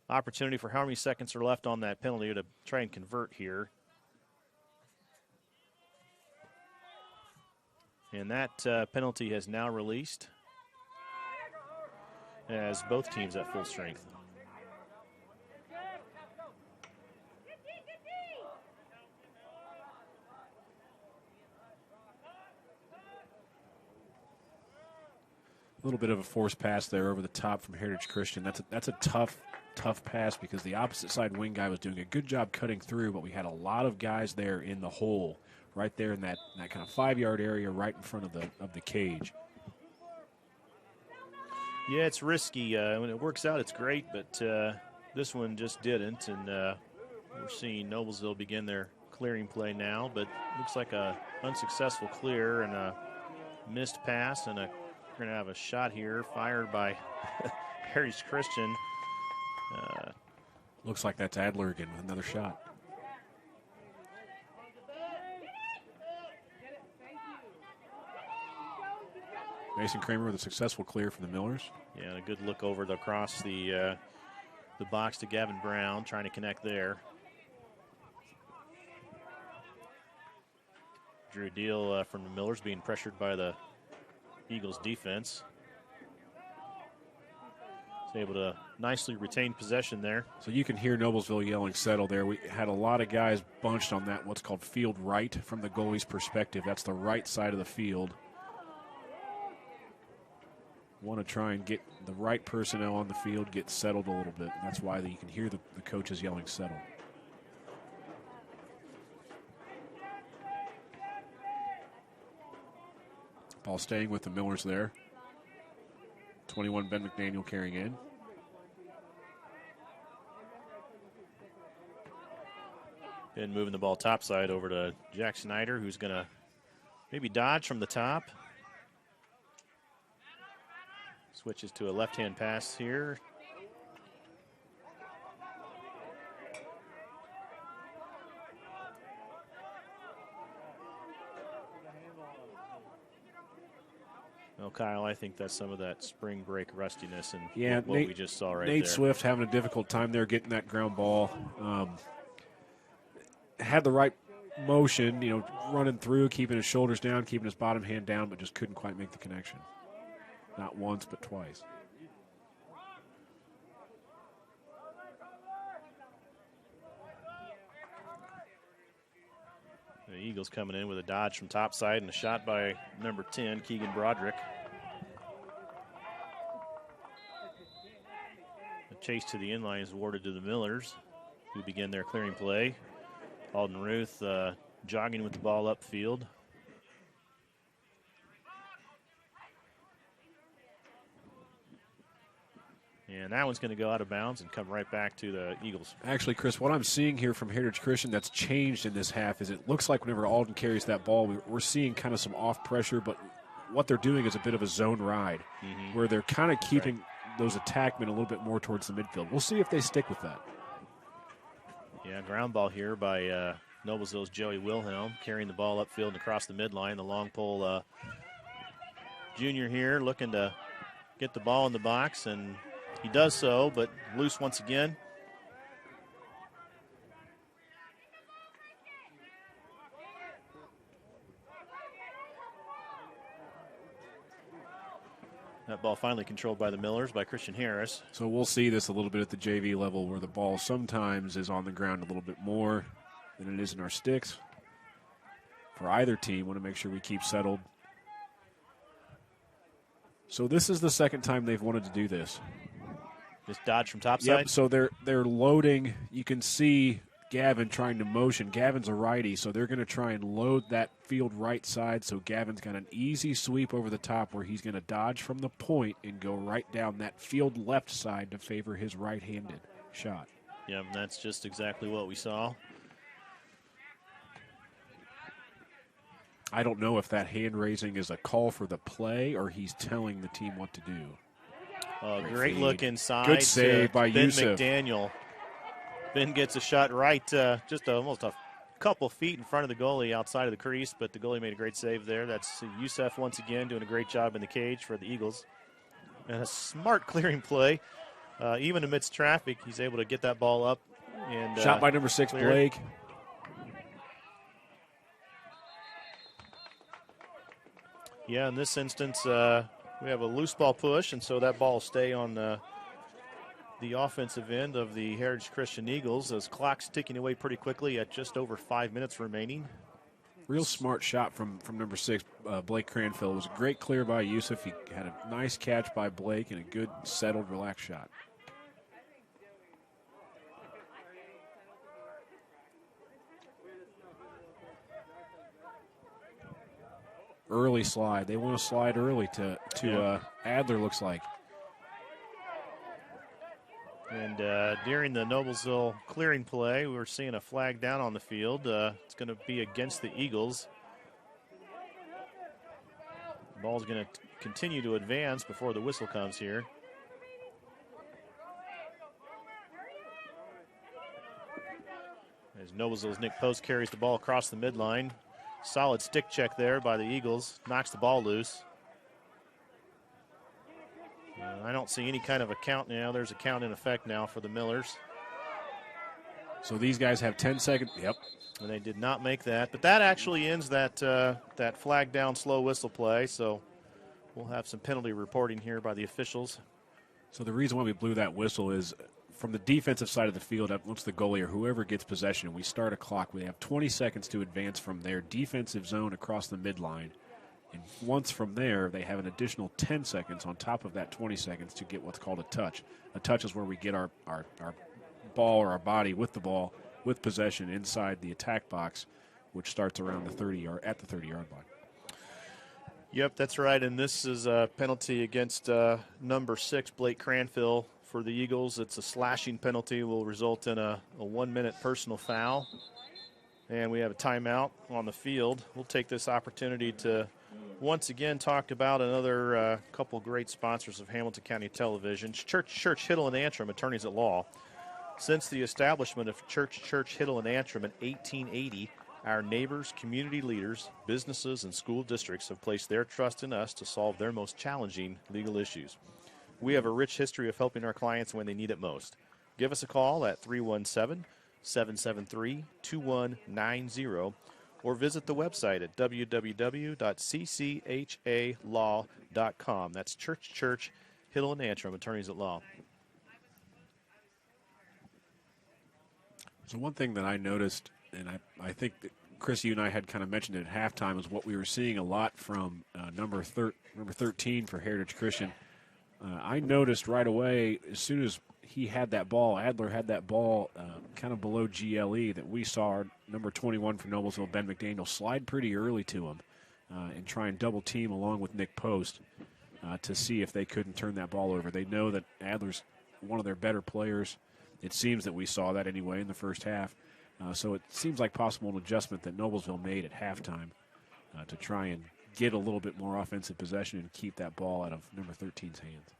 opportunity for how many seconds are left on that penalty to try and convert here. And that penalty has now released as both teams at full strength. A little bit of a forced pass there over the top from Heritage Christian. That's a tough pass because the opposite side wing guy was doing a good job cutting through, but we had a lot of guys there in the hole, right there in that kind of 5-yard area right in front of the cage. Yeah, it's risky. When it works out, it's great, but this one just didn't, and we're seeing Noblesville begin their clearing play now, but looks like a unsuccessful clear and a missed pass, and we're going to have a shot here fired by Heritage Christian. Looks like that's Adler again with another shot. Mason Kramer with a successful clear from the Millers. Yeah, and a good look over across the box to Gavin Brown, trying to connect there. Drew Deal from the Millers being pressured by the Eagles defense. He's able to nicely retain possession there. So you can hear Noblesville yelling settle there. We had a lot of guys bunched on that, what's called field right from the goalie's perspective. That's the right side of the field. Want to try and get the right personnel on the field, get settled a little bit. That's why you can hear the coaches yelling settle. Ball staying with the Millers there. 21, Ben McDaniel carrying in. And moving the ball topside over to Jack Snyder, who's going to maybe dodge from the top. Switches to a left-hand pass here. Well, Kyle, I think that's some of that spring break rustiness and what Nate, we just saw right Nate there. Swift having a difficult time there getting that ground ball. Had the right motion, running through, keeping his shoulders down, keeping his bottom hand down, but just couldn't quite make the connection. Not once, but twice. The Eagles coming in with a dodge from topside and a shot by number 10, Keegan Broderick. A chase to the inline is awarded to the Millers, who begin their clearing play. Alden Ruth jogging with the ball upfield. And that one's going to go out of bounds and come right back to the Eagles. Actually, Chris, what I'm seeing here from Heritage Christian that's changed in this half is it looks like whenever Alden carries that ball, we're seeing kind of some off pressure, but what they're doing is a bit of a zone ride where they're kind of keeping those attackmen a little bit more towards the midfield. We'll see if they stick with that. Yeah, ground ball here by Noblesville's Joey Wilhelm, carrying the ball upfield and across the midline. The long pole junior here looking to get the ball in the box, and he does so, but loose once again. That ball finally controlled by the Millers, by Christian Harris. So we'll see this a little bit at the JV level where the ball sometimes is on the ground a little bit more than it is in our sticks. For either team, want to make sure we keep settled. So this is the second time they've wanted to do this. Just dodge from topside? Yep, so they're loading. You can see Gavin trying to motion. Gavin's a righty, so they're going to try and load that field right side, so Gavin's got an easy sweep over the top where he's going to dodge from the point and go right down that field left side to favor his right-handed shot. Yeah, that's just exactly what we saw. I don't know if that hand raising is a call for the play or he's telling the team what to do. Great look inside. Good save by Ben Yusuf. McDaniel. Ben gets a shot right just almost a couple feet in front of the goalie outside of the crease, but the goalie made a great save there. That's Yusuf once again doing a great job in the cage for the Eagles. And a smart clearing play. Even amidst traffic, he's able to get that ball up. And shot by number 6, clear. Blake. Yeah, in this instance, we have a loose ball push, and so that ball will stay on the offensive end of the Heritage Christian Eagles as clock's ticking away pretty quickly at just over 5 minutes remaining. Real smart shot from number 6, Blake Cranfield. It was a great clear by Yusuf. He had a nice catch by Blake and a good, settled, relaxed shot. Early slide. They want to slide early to Adler, looks like. And during the Noblesville clearing play, we were seeing a flag down on the field. It's going to be against the Eagles. The ball's going to continue to advance before the whistle comes here. As Noblesville's Nick Post carries the ball across the midline. Solid stick check there by the Eagles. Knocks the ball loose. I don't see any kind of a count now. There's a count in effect now for the Millers. So these guys have 10 seconds. Yep. And they did not make that. But that actually ends that that flag down slow whistle play. So we'll have some penalty reporting here by the officials. So the reason why we blew that whistle is from the defensive side of the field, once the goalie or whoever gets possession, we start a clock. We have 20 seconds to advance from their defensive zone across the midline. And once from there, they have an additional 10 seconds on top of that 20 seconds to get what's called a touch. A touch is where we get our ball or our body with the ball, with possession inside the attack box, which starts around the 30-yard, at the 30-yard line. Yep, that's right. And this is a penalty against number 6, Blake Cranfield. For the Eagles, it's a slashing penalty, will result in a 1-minute personal foul. And we have a timeout on the field. We'll take this opportunity to once again talk about another couple great sponsors of Hamilton County Television. Church, Hiddle, and Antrim, attorneys at law. Since the establishment of Church, Hiddle, and Antrim in 1880, Our neighbors, community leaders, businesses, and school districts have placed their trust in us to solve their most challenging legal issues. We have a rich history of helping our clients when they need it most. Give us a call at 317-773-2190 or visit the website at www.cchalaw.com. That's Church, Hill and Antrim, attorneys at law. So one thing that I noticed, and I think that Chris, you and I had kind of mentioned it at halftime, is what we were seeing a lot from number 13 for Heritage Christian. I noticed right away, as soon as he had that ball, Adler had that ball kind of below GLE, that we saw our number 21 for Noblesville, Ben McDaniel, slide pretty early to him and try and double team along with Nick Post to see if they couldn't turn that ball over. They know that Adler's one of their better players. It seems that we saw that anyway in the first half. So it seems like possible an adjustment that Noblesville made at halftime to try and get a little bit more offensive possession and keep that ball out of number 13's hands.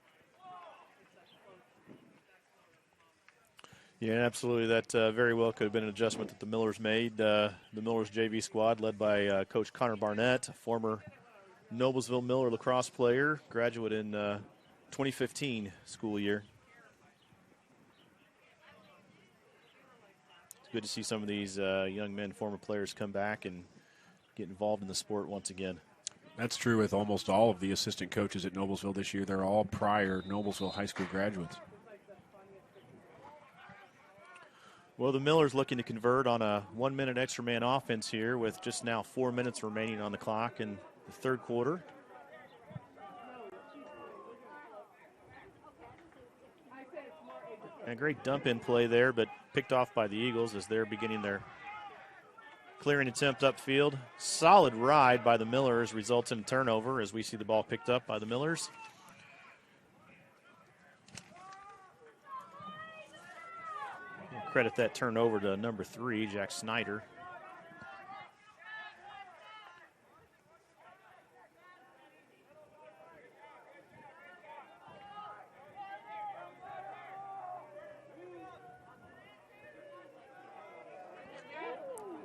Yeah, absolutely. That very well could have been an adjustment that the Millers made. The Millers JV squad led by Coach Connor Barnett, a former Noblesville Miller lacrosse player, graduate in 2015 school year. It's good to see some of these young men, former players, come back and get involved in the sport once again. That's true with almost all of the assistant coaches at Noblesville this year. They're all prior Noblesville high school graduates. Well, the Millers looking to convert on a 1 minute extra man offense here with just now 4 minutes remaining on the clock in the third quarter. And a great dump in play there, but picked off by the Eagles as they're beginning their clearing attempt upfield. Solid ride by the Millers results in a turnover as we see the ball picked up by the Millers. Credit that turnover to number 3, Jack Snyder.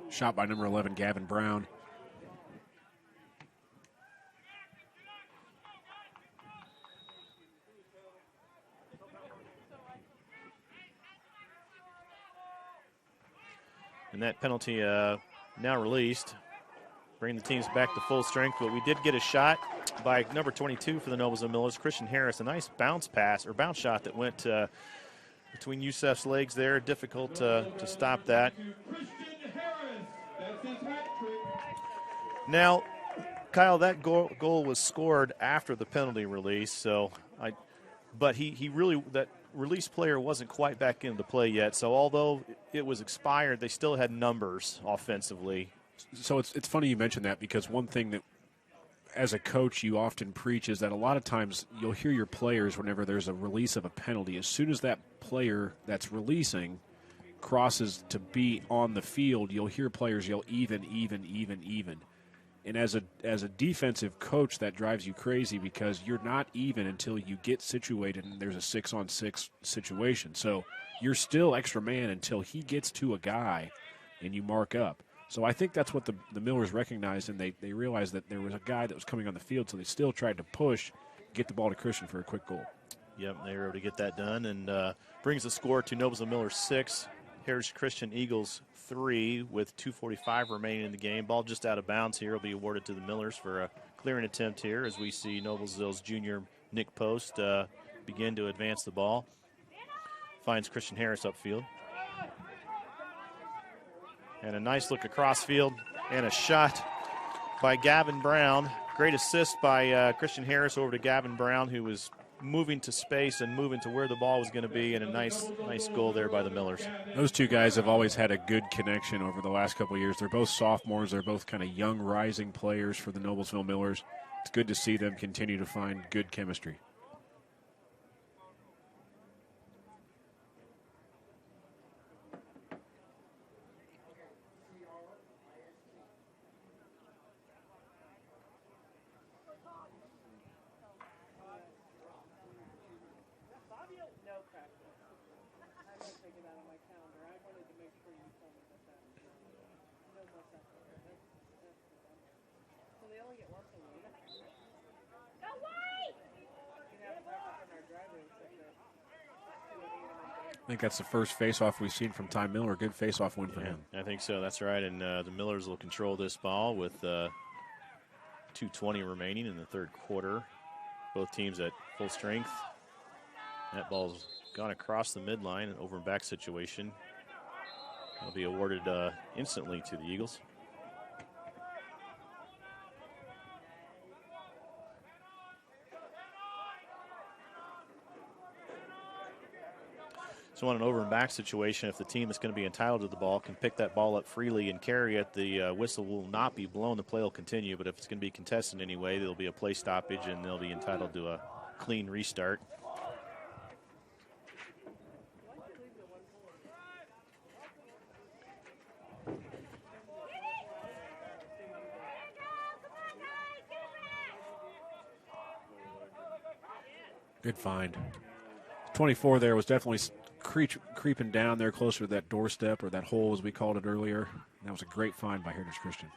Shot by number 11, Gavin Brown. And that penalty now released, bringing the teams back to full strength. But we did get a shot by number 22 for the Noblesville Millers, Christian Harris. A nice bounce shot that went between Youssef's legs there. Difficult to stop that. Now, Kyle, that goal was scored after the penalty release. But he really, that release player wasn't quite back into play yet. So although it was expired, they still had numbers offensively. So it's funny you mentioned that, because one thing that as a coach you often preach is that a lot of times you'll hear your players whenever there's a release of a penalty, as soon as that player that's releasing crosses to be on the field, you'll hear players yell even. And as a defensive coach, that drives you crazy, because you're not even until you get situated and there's a 6-on-6 situation. So you're still extra man until he gets to a guy and you mark up. So I think that's what the Millers recognized, and they realized that there was a guy that was coming on the field, so they still tried to push, get the ball to Christian for a quick goal. Yep, they were able to get that done, and brings the score to Noblesville Millers 6, Heritage Christian Eagles 3, with 2:45 remaining in the game. Ball just out of bounds here will be awarded to the Millers for a clearing attempt here, as we see Noblesville's junior Nick Post begin to advance the ball. Finds Christian Harris upfield. And a nice look across field, and a shot by Gavin Brown. Great assist by Christian Harris over to Gavin Brown, who was moving to space and moving to where the ball was going to be, and a nice goal there by the Millers. Those two guys have always had a good connection over the last couple of years. They're both sophomores. They're both kind of young, rising players for the Noblesville Millers. It's good to see them continue to find good chemistry. I think that's the first face-off we've seen from Ty Miller. Good face-off win for him. I think so. That's right. And the Millers will control this ball with 2:20 remaining in the third quarter. Both teams at full strength. That ball's gone across the midline, an over and back situation. It'll be awarded instantly to the Eagles. So on an over and back situation, if the team that's going to be entitled to the ball can pick that ball up freely and carry it, the whistle will not be blown. The play will continue, but if it's going to be contested anyway, there'll be a play stoppage and they'll be entitled to a clean restart. Good find. 24 there was definitely creeping down there closer to that doorstep, or that hole as we called it earlier. And that was a great find by Heritage Christian.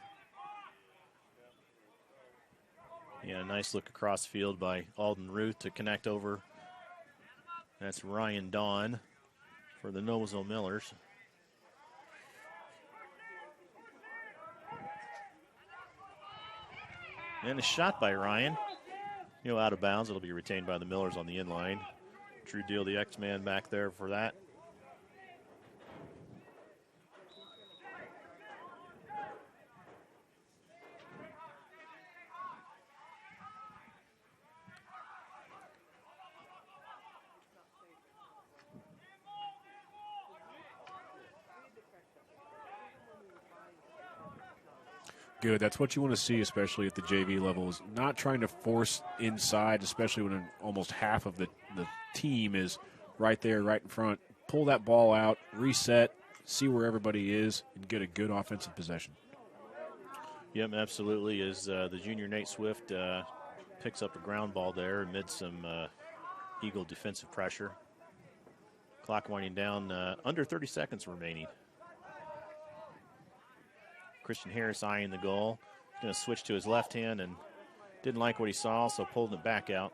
Yeah, nice look across field by Alden Ruth to connect over. That's Ryan Dawn for the Noblesville Millers. And a shot by Ryan. Out of bounds. It'll be retained by the Millers on the inline. True deal, the X-Man back there for that. Good. That's what you want to see, especially at the JV level, is not trying to force inside, especially when almost half of the team is right there, right in front. Pull that ball out, reset, see where everybody is, and get a good offensive possession. Yep, absolutely. As the junior Nate Swift picks up a ground ball there amid some Eagle defensive pressure. Clock winding down, under 30 seconds remaining. Christian Harris eyeing the goal. He's going to switch to his left hand and didn't like what he saw, so pulled it back out.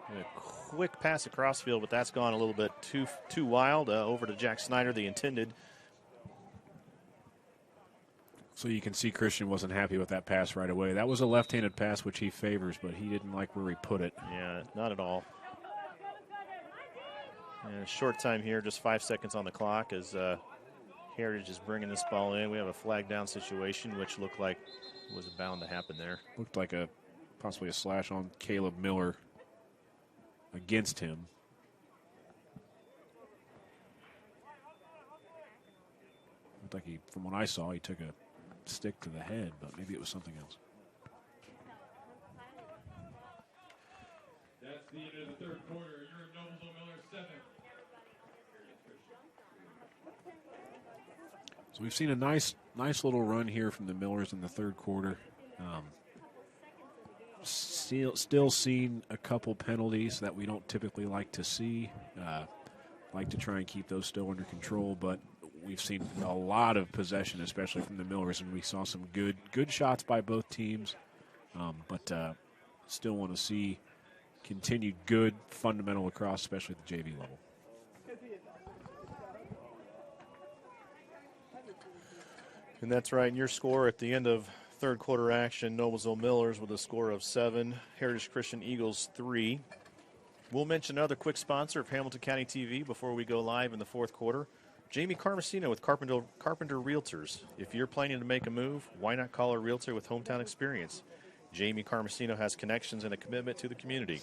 And a quick pass across field, but that's gone a little bit too wild. Over to Jack Snyder, the intended. So you can see Christian wasn't happy with that pass right away. That was a left-handed pass, which he favors, but he didn't like where he put it. Yeah, not at all. And a short time here, just 5 seconds on the clock as Heritage is bringing this ball in. We have a flag down situation, which looked like was bound to happen there. Looked like possibly a slash on Caleb Miller against him. Looked like from what I saw, he took a stick to the head, but maybe it was something else. That's the end of the third quarter. You're in Noblesville Miller 7. So we've seen a nice little run here from the Millers in the third quarter. Still seen a couple penalties that we don't typically like to see. Like to try and keep those still under control, but we've seen a lot of possession, especially from the Millers, and we saw some good shots by both teams. But still want to see continued good fundamental lacrosse, especially at the JV level. And that's right. And your score at the end of third quarter action, Noblesville Millers with a score of 7, Heritage Christian Eagles 3. We'll mention another quick sponsor of Hamilton County TV before we go live in the fourth quarter. Jamie Carmesino with Carpenter Realtors. If you're planning to make a move, why not call a realtor with hometown experience? Jamie Carmesino has connections and a commitment to the community.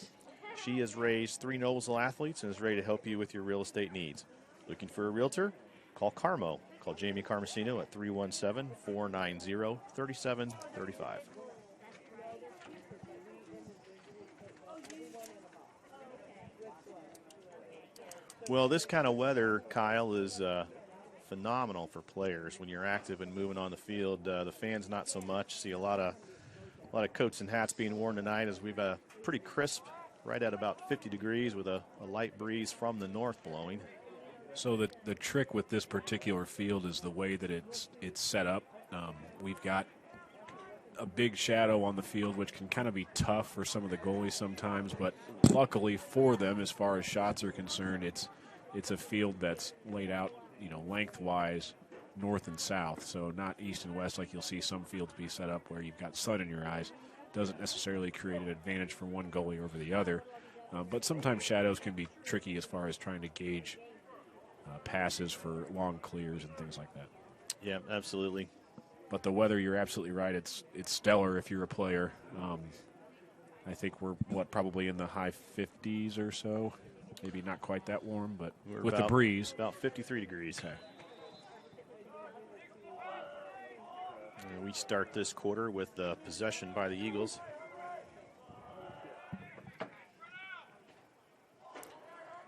She has raised 3 Noblesville athletes and is ready to help you with your real estate needs. Looking for a realtor? Call Carmo. Call Jamie Carmesino at 317-490-3735. Well, this kind of weather, Kyle, is phenomenal for players when you're active and moving on the field. The fans not so much. See a lot of coats and hats being worn tonight as we've pretty crisp, right at about 50 degrees with a light breeze from the north blowing. So the trick with this particular field is the way that it's set up. We've got a big shadow on the field, which can kind of be tough for some of the goalies sometimes, but luckily for them, as far as shots are concerned, it's it's a field that's laid out, lengthwise, north and south, so not east and west like you'll see some fields be set up where you've got sun in your eyes. Doesn't necessarily create an advantage for one goalie over the other, but sometimes shadows can be tricky as far as trying to gauge passes for long clears and things like that. Yeah, absolutely. But the weather, you're absolutely right. It's stellar if you're a player. I think we're, probably in the high 50s or so. Maybe not quite that warm, but with the breeze. About 53 degrees. Okay. We start this quarter with possession by the Eagles.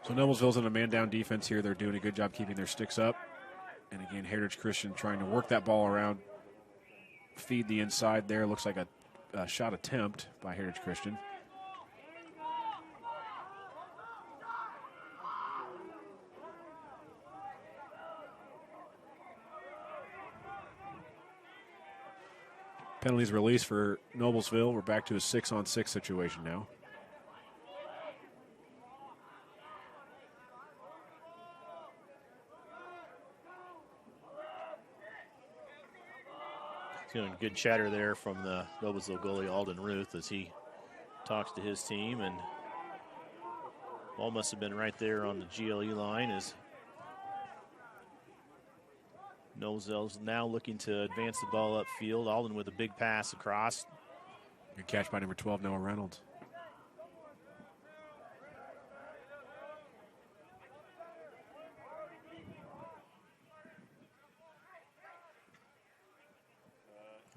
So Noblesville's in a man-down defense here. They're doing a good job keeping their sticks up. And again, Heritage Christian trying to work that ball around, feed the inside there. Looks like a shot attempt by Heritage Christian. Penalties released for Noblesville. We're back to a 6-on-6 situation now. Doing good chatter there from the Noblesville goalie Alden Ruth as he talks to his team, and ball must have been right there on the GLE line as Noblesville's now looking to advance the ball upfield. Alden with a big pass across. Good catch by number 12, Noah Reynolds.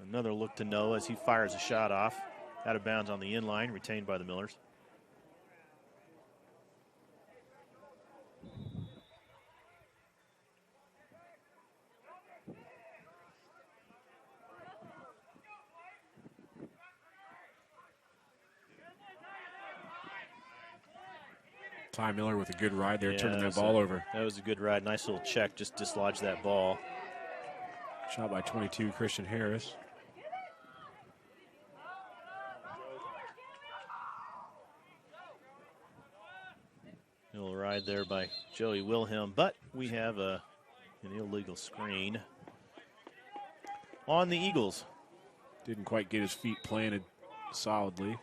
Another look to Noah as he fires a shot off. Out of bounds on the in line, retained by the Millers. Ty Miller with a good ride there, turning that ball over. That was a good ride. Nice little check, just dislodged that ball. Shot by 22, Christian Harris. A little ride there by Joey Wilhelm, but we have an illegal screen on the Eagles. Didn't quite get his feet planted solidly.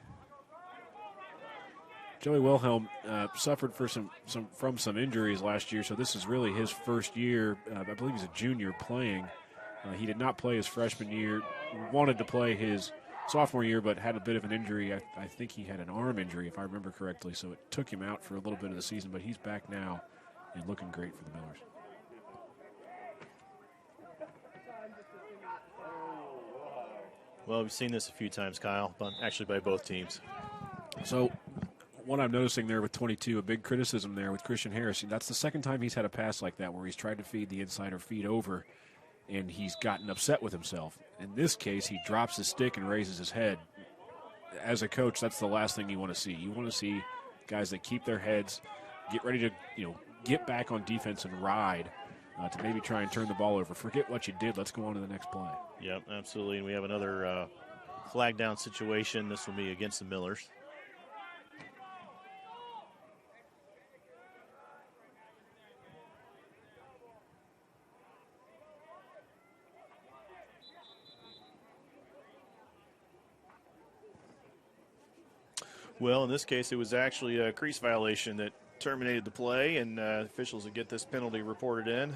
Joey Wilhelm suffered from some injuries last year, so this is really his first year. I believe he's a junior playing. He did not play his freshman year, wanted to play his sophomore year, but had a bit of an injury. I think he had an arm injury, if I remember correctly, so it took him out for a little bit of the season, but he's back now and looking great for the Millers. Well, we've seen this a few times, Kyle, but actually by both teams. So what I'm noticing there with 22, a big criticism there with Christian Harris, that's the second time he's had a pass like that where he's tried to feed the inside or feed over, and he's gotten upset with himself. In this case, he drops his stick and raises his head. As a coach, that's the last thing you want to see. You want to see guys that keep their heads, get ready to get back on defense and ride to maybe try and turn the ball over. Forget what you did. Let's go on to the next play. Yep, absolutely. And we have another flag down situation. This will be against the Millers. Well, in this case, it was actually a crease violation that terminated the play, and officials will get this penalty reported in.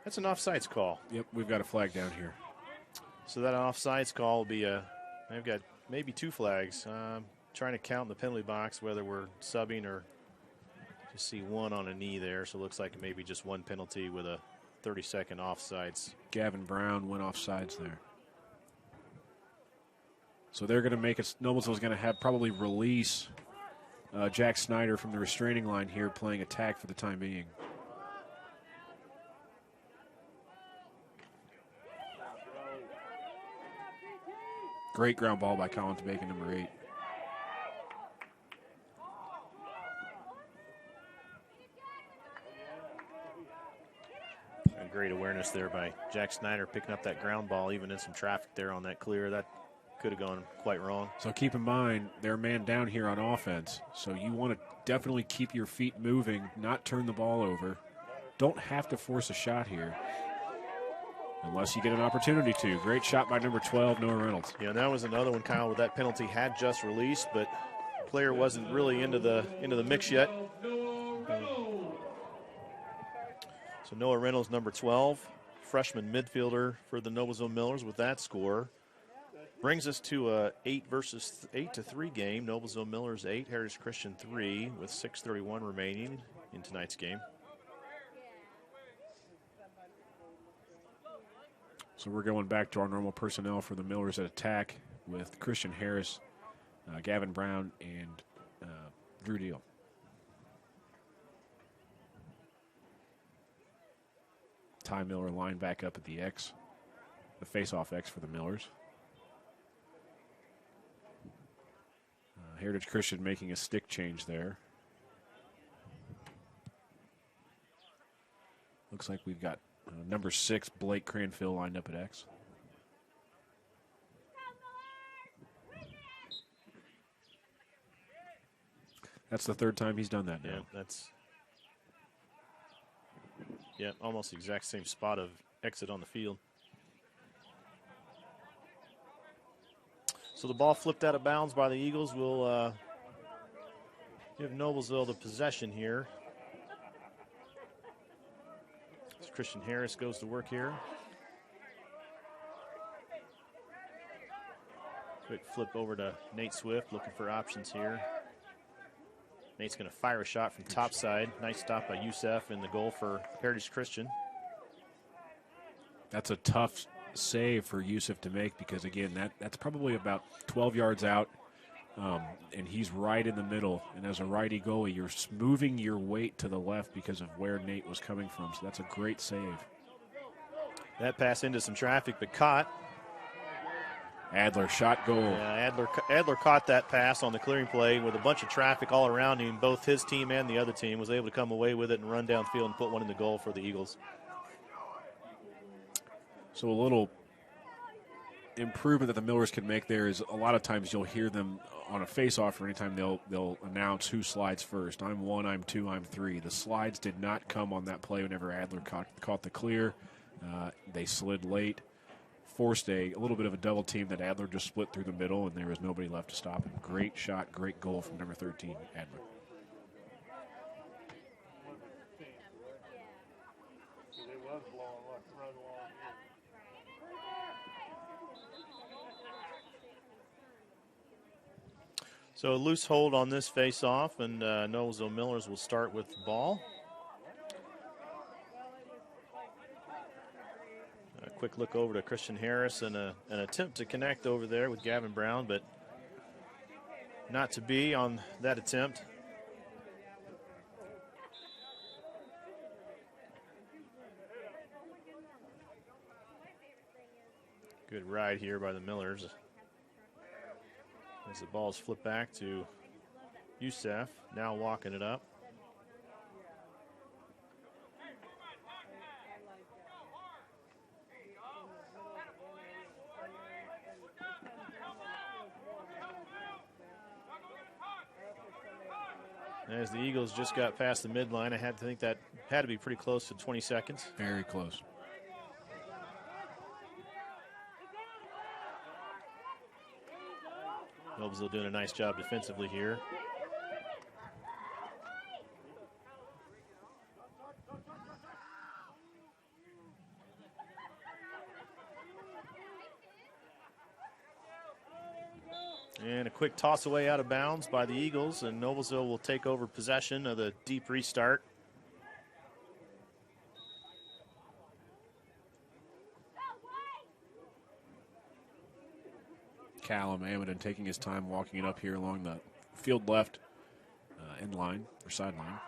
That's an offsides call. Yep, we've got a flag down here. So that offsides call will be I've got maybe two flags. Trying to count in the penalty box whether we're subbing or just see one on a knee there. So it looks like maybe just one penalty with a 30-second offsides. Gavin Brown went offsides there. So they're going to make it. Noblesville's going to have probably release Jack Snyder from the restraining line here, playing attack for the time being. Great ground ball by Collins Bacon, number 8. Great awareness there by Jack Snyder, picking up that ground ball, even in some traffic there on that clear. That could have gone quite wrong. So keep in mind, they're a man down here on offense. So you want to definitely keep your feet moving, not turn the ball over. Don't have to force a shot here unless you get an opportunity to. Great shot by number 12, Noah Reynolds. Yeah, and that was another one, Kyle, where that penalty had just released, but the player wasn't really into the mix yet. So Noah Reynolds, number 12, freshman midfielder for the Noblesville Millers with that score. Brings us to a 8-3 game. Noblesville Millers 8, Heritage Christian 3, with 6:31 remaining in tonight's game. So we're going back to our normal personnel for the Millers at attack with Christian Harris, Gavin Brown, and Drew Deal. Ty Miller lined back up at the X, the face-off X for the Millers. Heritage Christian making a stick change there. Looks like we've got number 6, Blake Cranfield, lined up at X. That's the third time he's done that now. Yeah, that's almost the exact same spot of exit on the field. So the ball flipped out of bounds by the Eagles. We'll give Noblesville the possession here. As Christian Harris goes to work here. Quick flip over to Nate Swift, looking for options here. Nate's going to fire a shot from topside. Nice stop by Youssef in the goal for Heritage Christian. That's a tough save for Youssef to make because, again, that's probably about 12 yards out, and he's right in the middle. And as a righty goalie, you're moving your weight to the left because of where Nate was coming from. So that's a great save. That pass into some traffic, but caught. Adler shot goal. Yeah, Adler caught that pass on the clearing play with a bunch of traffic all around him. Both his team and the other team was able to come away with it and run downfield and put one in the goal for the Eagles. So a little improvement that the Millers can make there is a lot of times you'll hear them on a face-off or anytime they'll announce who slides first. I'm 1, I'm 2, I'm 3. The slides did not come on that play whenever Adler caught the clear. They slid late. Forced a little bit of a double team that Adler just split through the middle, and there was nobody left to stop him. Great shot, great goal from number 13, Adler. So a loose hold on this face-off, and Noblesville Millers will start with the ball. A quick look over to Christian Harris and an attempt to connect over there with Gavin Brown, but not to be on that attempt. Good ride here by the Millers. As the ball's flipped back to Youssef, now walking it up. As the Eagles just got past the midline, I had to think that had to be pretty close to 20 seconds. Very close. Noblesville doing a nice job defensively here. And a quick toss away out of bounds by the Eagles, and Noblesville will take over possession of the deep restart. Callum Amadon taking his time walking it up here along the field left end line or sideline.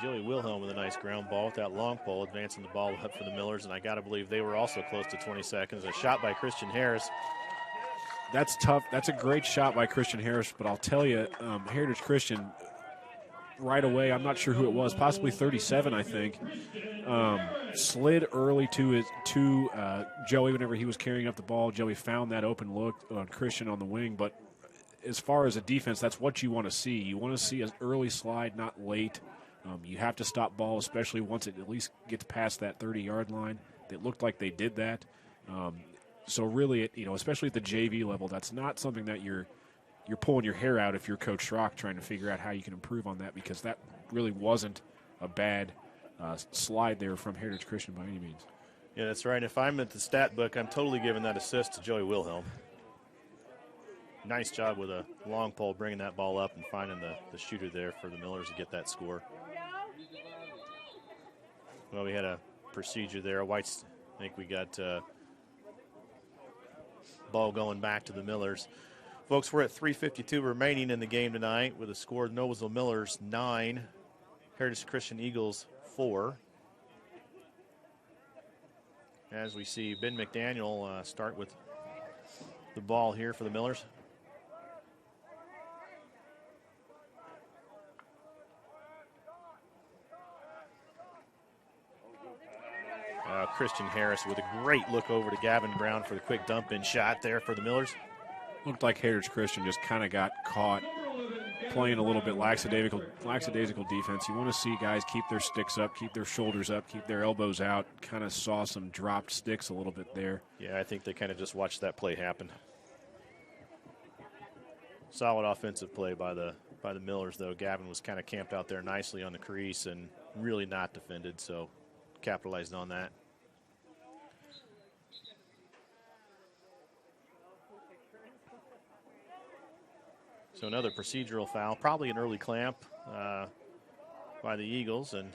Joey Wilhelm with a nice ground ball with that long pole, advancing the ball up for the Millers, and I got to believe they were also close to 20 seconds. A shot by Christian Harris. That's tough. That's a great shot by Christian Harris, but I'll tell you, Heritage Christian, right away. I'm not sure who it was, possibly 37, I think. Slid early to Joey whenever he was carrying up the ball. Joey found that open look on Christian on the wing, but as far as a defense, that's what you want to see. You want to see an early slide, not late. You have to stop ball, especially once it at least gets past that 30-yard line. It looked like they did that. So really, especially at the JV level, that's not something that you're pulling your hair out if you're Coach Schrock trying to figure out how you can improve on that, because that really wasn't a bad slide there from Heritage Christian by any means. Yeah, that's right. If I'm at the stat book, I'm totally giving that assist to Joey Wilhelm. Nice job with a long pole bringing that ball up and finding the shooter there for the Millers to get that score. Well, we had a procedure there. White's, I think we got ball going back to the Millers. Folks, we're at 3:52 remaining in the game tonight with a score of Noblesville Millers 9, Heritage Christian Eagles 4. As we see Ben McDaniel start with the ball here for the Millers. Christian Harris with a great look over to Gavin Brown for the quick dump-in shot there for the Millers. Looked like Heritage Christian just kind of got caught playing a little bit lackadaisical defense. You want to see guys keep their sticks up, keep their shoulders up, keep their elbows out. Kind of saw some dropped sticks a little bit there. Yeah, I think they kind of just watched that play happen. Solid offensive play by the Millers, though. Gavin was kind of camped out there nicely on the crease and really not defended, so capitalized on that. So another procedural foul, probably an early clamp by the Eagles, and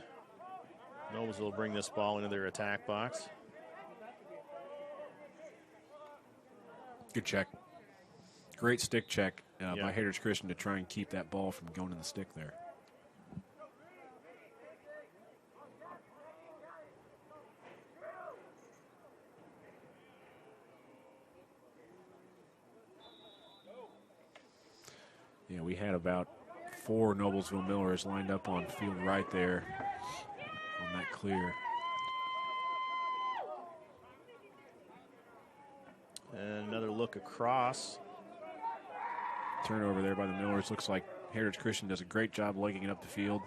Noblesville will bring this ball into their attack box. Good check. Great stick check by Heritage Christian to try and keep that ball from going in the stick there. Yeah, we had about 4 Noblesville Millers lined up on field right there on that clear. And another look across. Turnover there by the Millers. Looks like Heritage Christian does a great job legging it up the field.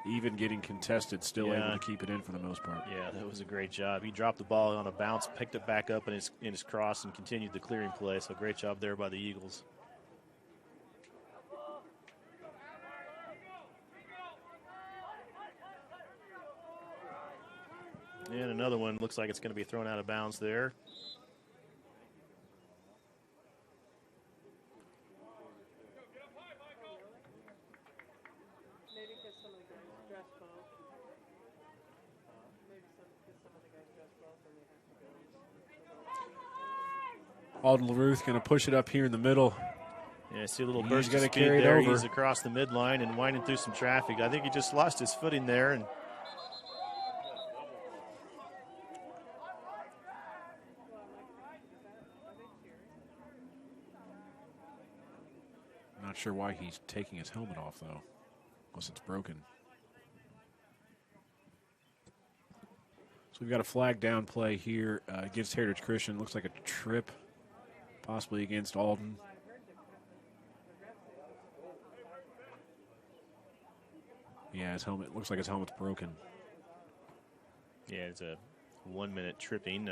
Even getting contested, still able to keep it in for the most part. Yeah, that was a great job. He dropped the ball on a bounce, picked it back up in his cross, and continued the clearing play. So great job there by the Eagles. And another one looks like it's going to be thrown out of bounds there. Alden LaRuth going to push it up here in the middle. Yeah, I see a little burst of speed there. He's across the midline and winding through some traffic. I think he just lost his footing there. And not sure why he's taking his helmet off, though, unless it's broken. So we've got a flag down play here against Heritage Christian. Looks like a trip, possibly against Alden. Yeah, his helmet looks like his helmet's broken. Yeah, it's a 1-minute tripping.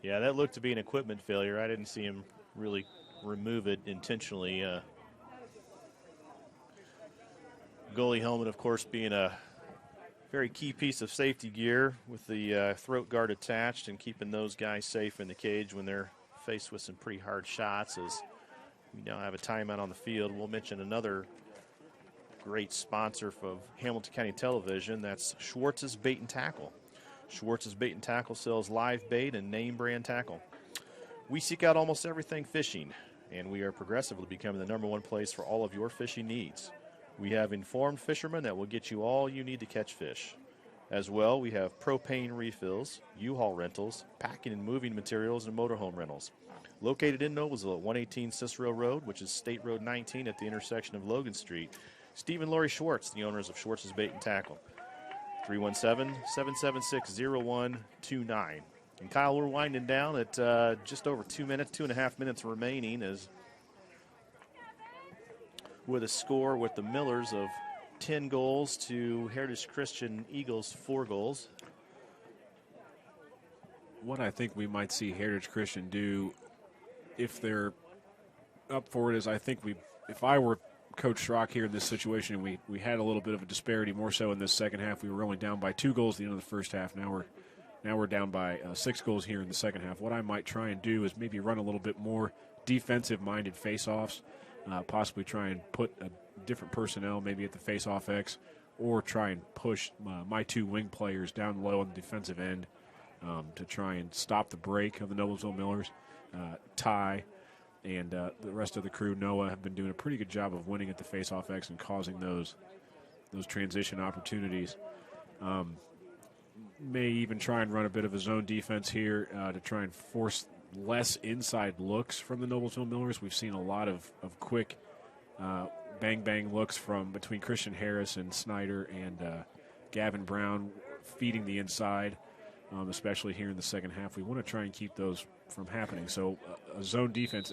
Yeah, that looked to be an equipment failure. I didn't see him really remove it intentionally. Goalie helmet, of course, being a very key piece of safety gear with the throat guard attached and keeping those guys safe in the cage when they're faced with some pretty hard shots. As we now have a timeout on the field, we'll mention another great sponsor of Hamilton County Television. That's Schwartz's Bait and Tackle. Schwartz's Bait and Tackle sells live bait and name brand tackle. We seek out almost everything fishing, and we are progressively becoming the #1 place for all of your fishing needs. We have informed fishermen that will get you all you need to catch fish. As well, we have propane refills, U-Haul rentals, packing and moving materials, and motorhome rentals. Located in Noblesville at 118 Cicero Road, which is State Road 19 at the intersection of Logan Street. Steve and Lori Schwartz, the owners of Schwartz's Bait and Tackle. 317-776-0129. And Kyle, we're winding down at just over 2.5 minutes remaining, as with a score with the Millers of 10 goals to Heritage Christian Eagles 4 goals. What I think we might see Heritage Christian do, if they're up for it, is I think if I were Coach Schrock here in this situation, we had a little bit of a disparity, more so in this second half. We were only down by 2 goals at the end of the first half. Now we're down by 6 goals here in the second half. What I might try and do is maybe run a little bit more defensive-minded face-offs, possibly try and put a different personnel maybe at the face-off X, or try and push my 2 wing players down low on the defensive end to try and stop the break of the Noblesville Millers. Ty and the rest of the crew, Noah, have been doing a pretty good job of winning at the face-off X and causing those transition opportunities. May even try and run a bit of a zone defense here to try and force less inside looks from the Noblesville Millers. We've seen a lot of quick bang-bang looks from between Christian Harris and Snyder and Gavin Brown feeding the inside, especially here in the second half. We want to try and keep those from happening. So a zone defense,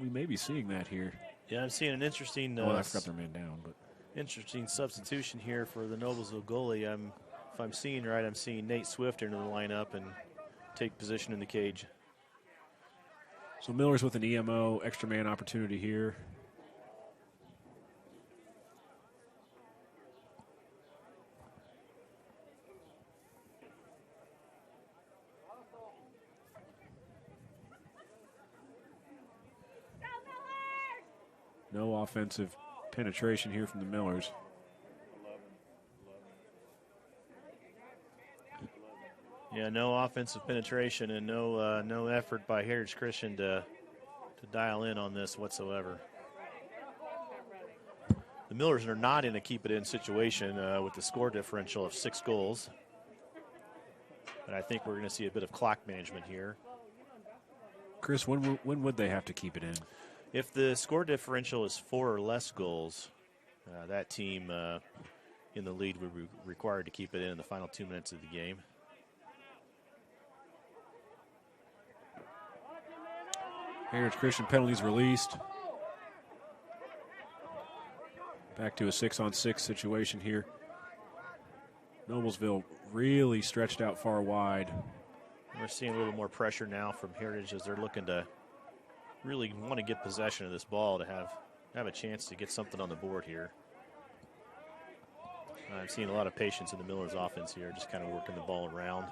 we may be seeing that here. Yeah, I'm seeing an interesting I forgot their man down, but interesting substitution here for the Noblesville goalie. If I'm seeing right, I'm seeing Nate Swift into the lineup and take position in the cage. So Millers with an EMO, extra man opportunity here. No offensive penetration here from the Millers. Yeah, no offensive penetration and no effort by Heritage Christian to dial in on this whatsoever. The Millers are not in a keep-it-in situation with the score differential of 6 goals. But I think we're going to see a bit of clock management here. Chris, when would they have to keep it in? If the score differential is 4 or less goals, that team in the lead would be required to keep it in the final 2 minutes of the game. Heritage Christian penalties released. Back to a 6-on-6 situation here. Noblesville really stretched out far wide. We're seeing a little more pressure now from Heritage as they're looking to really want to get possession of this ball to have a chance to get something on the board here. I'm seeing a lot of patience in the Millers offense here, just kind of working the ball around.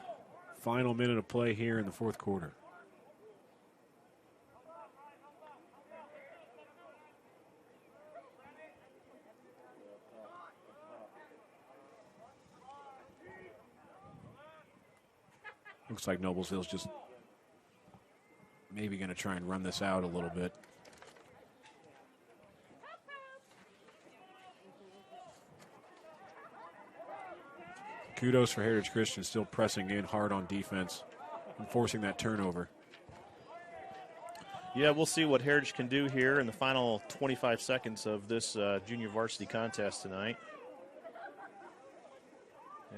Final minute of play here in the fourth quarter. Looks like Noblesville's just maybe going to try and run this out a little bit. Kudos for Heritage Christian, still pressing in hard on defense and forcing that turnover. Yeah, we'll see what Heritage can do here in the final 25 seconds of this junior varsity contest tonight.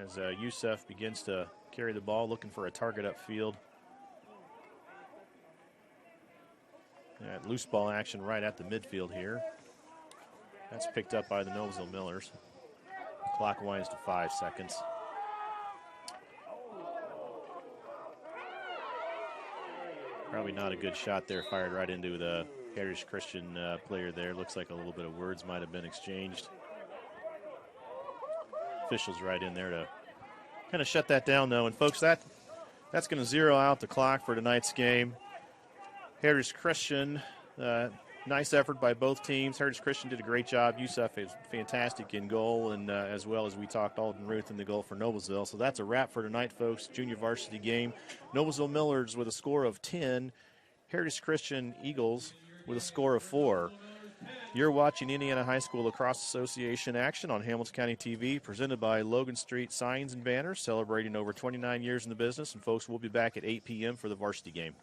As Youssef begins to carry the ball, looking for a target upfield. Loose ball action right at the midfield here. That's picked up by the Noblesville Millers. Clock winds to 5 seconds. Probably not a good shot there, fired right into the Heritage Christian player there. Looks like a little bit of words might have been exchanged. Officials right in there to kind of shut that down, though. And, folks, that's going to zero out the clock for tonight's game. Heritage Christian, nice effort by both teams. Heritage Christian did a great job. Youssef is fantastic in goal, and as well as we talked, Alden Ruth in the goal for Noblesville. So that's a wrap for tonight, folks. Junior varsity game. Noblesville Millers with a score of 10. Heritage Christian Eagles with a score of 4. You're watching Indiana High School Lacrosse Association action on Hamilton County TV, presented by Logan Street Signs and Banners, celebrating over 29 years in the business. And, folks, we'll be back at 8 p.m. for the varsity game.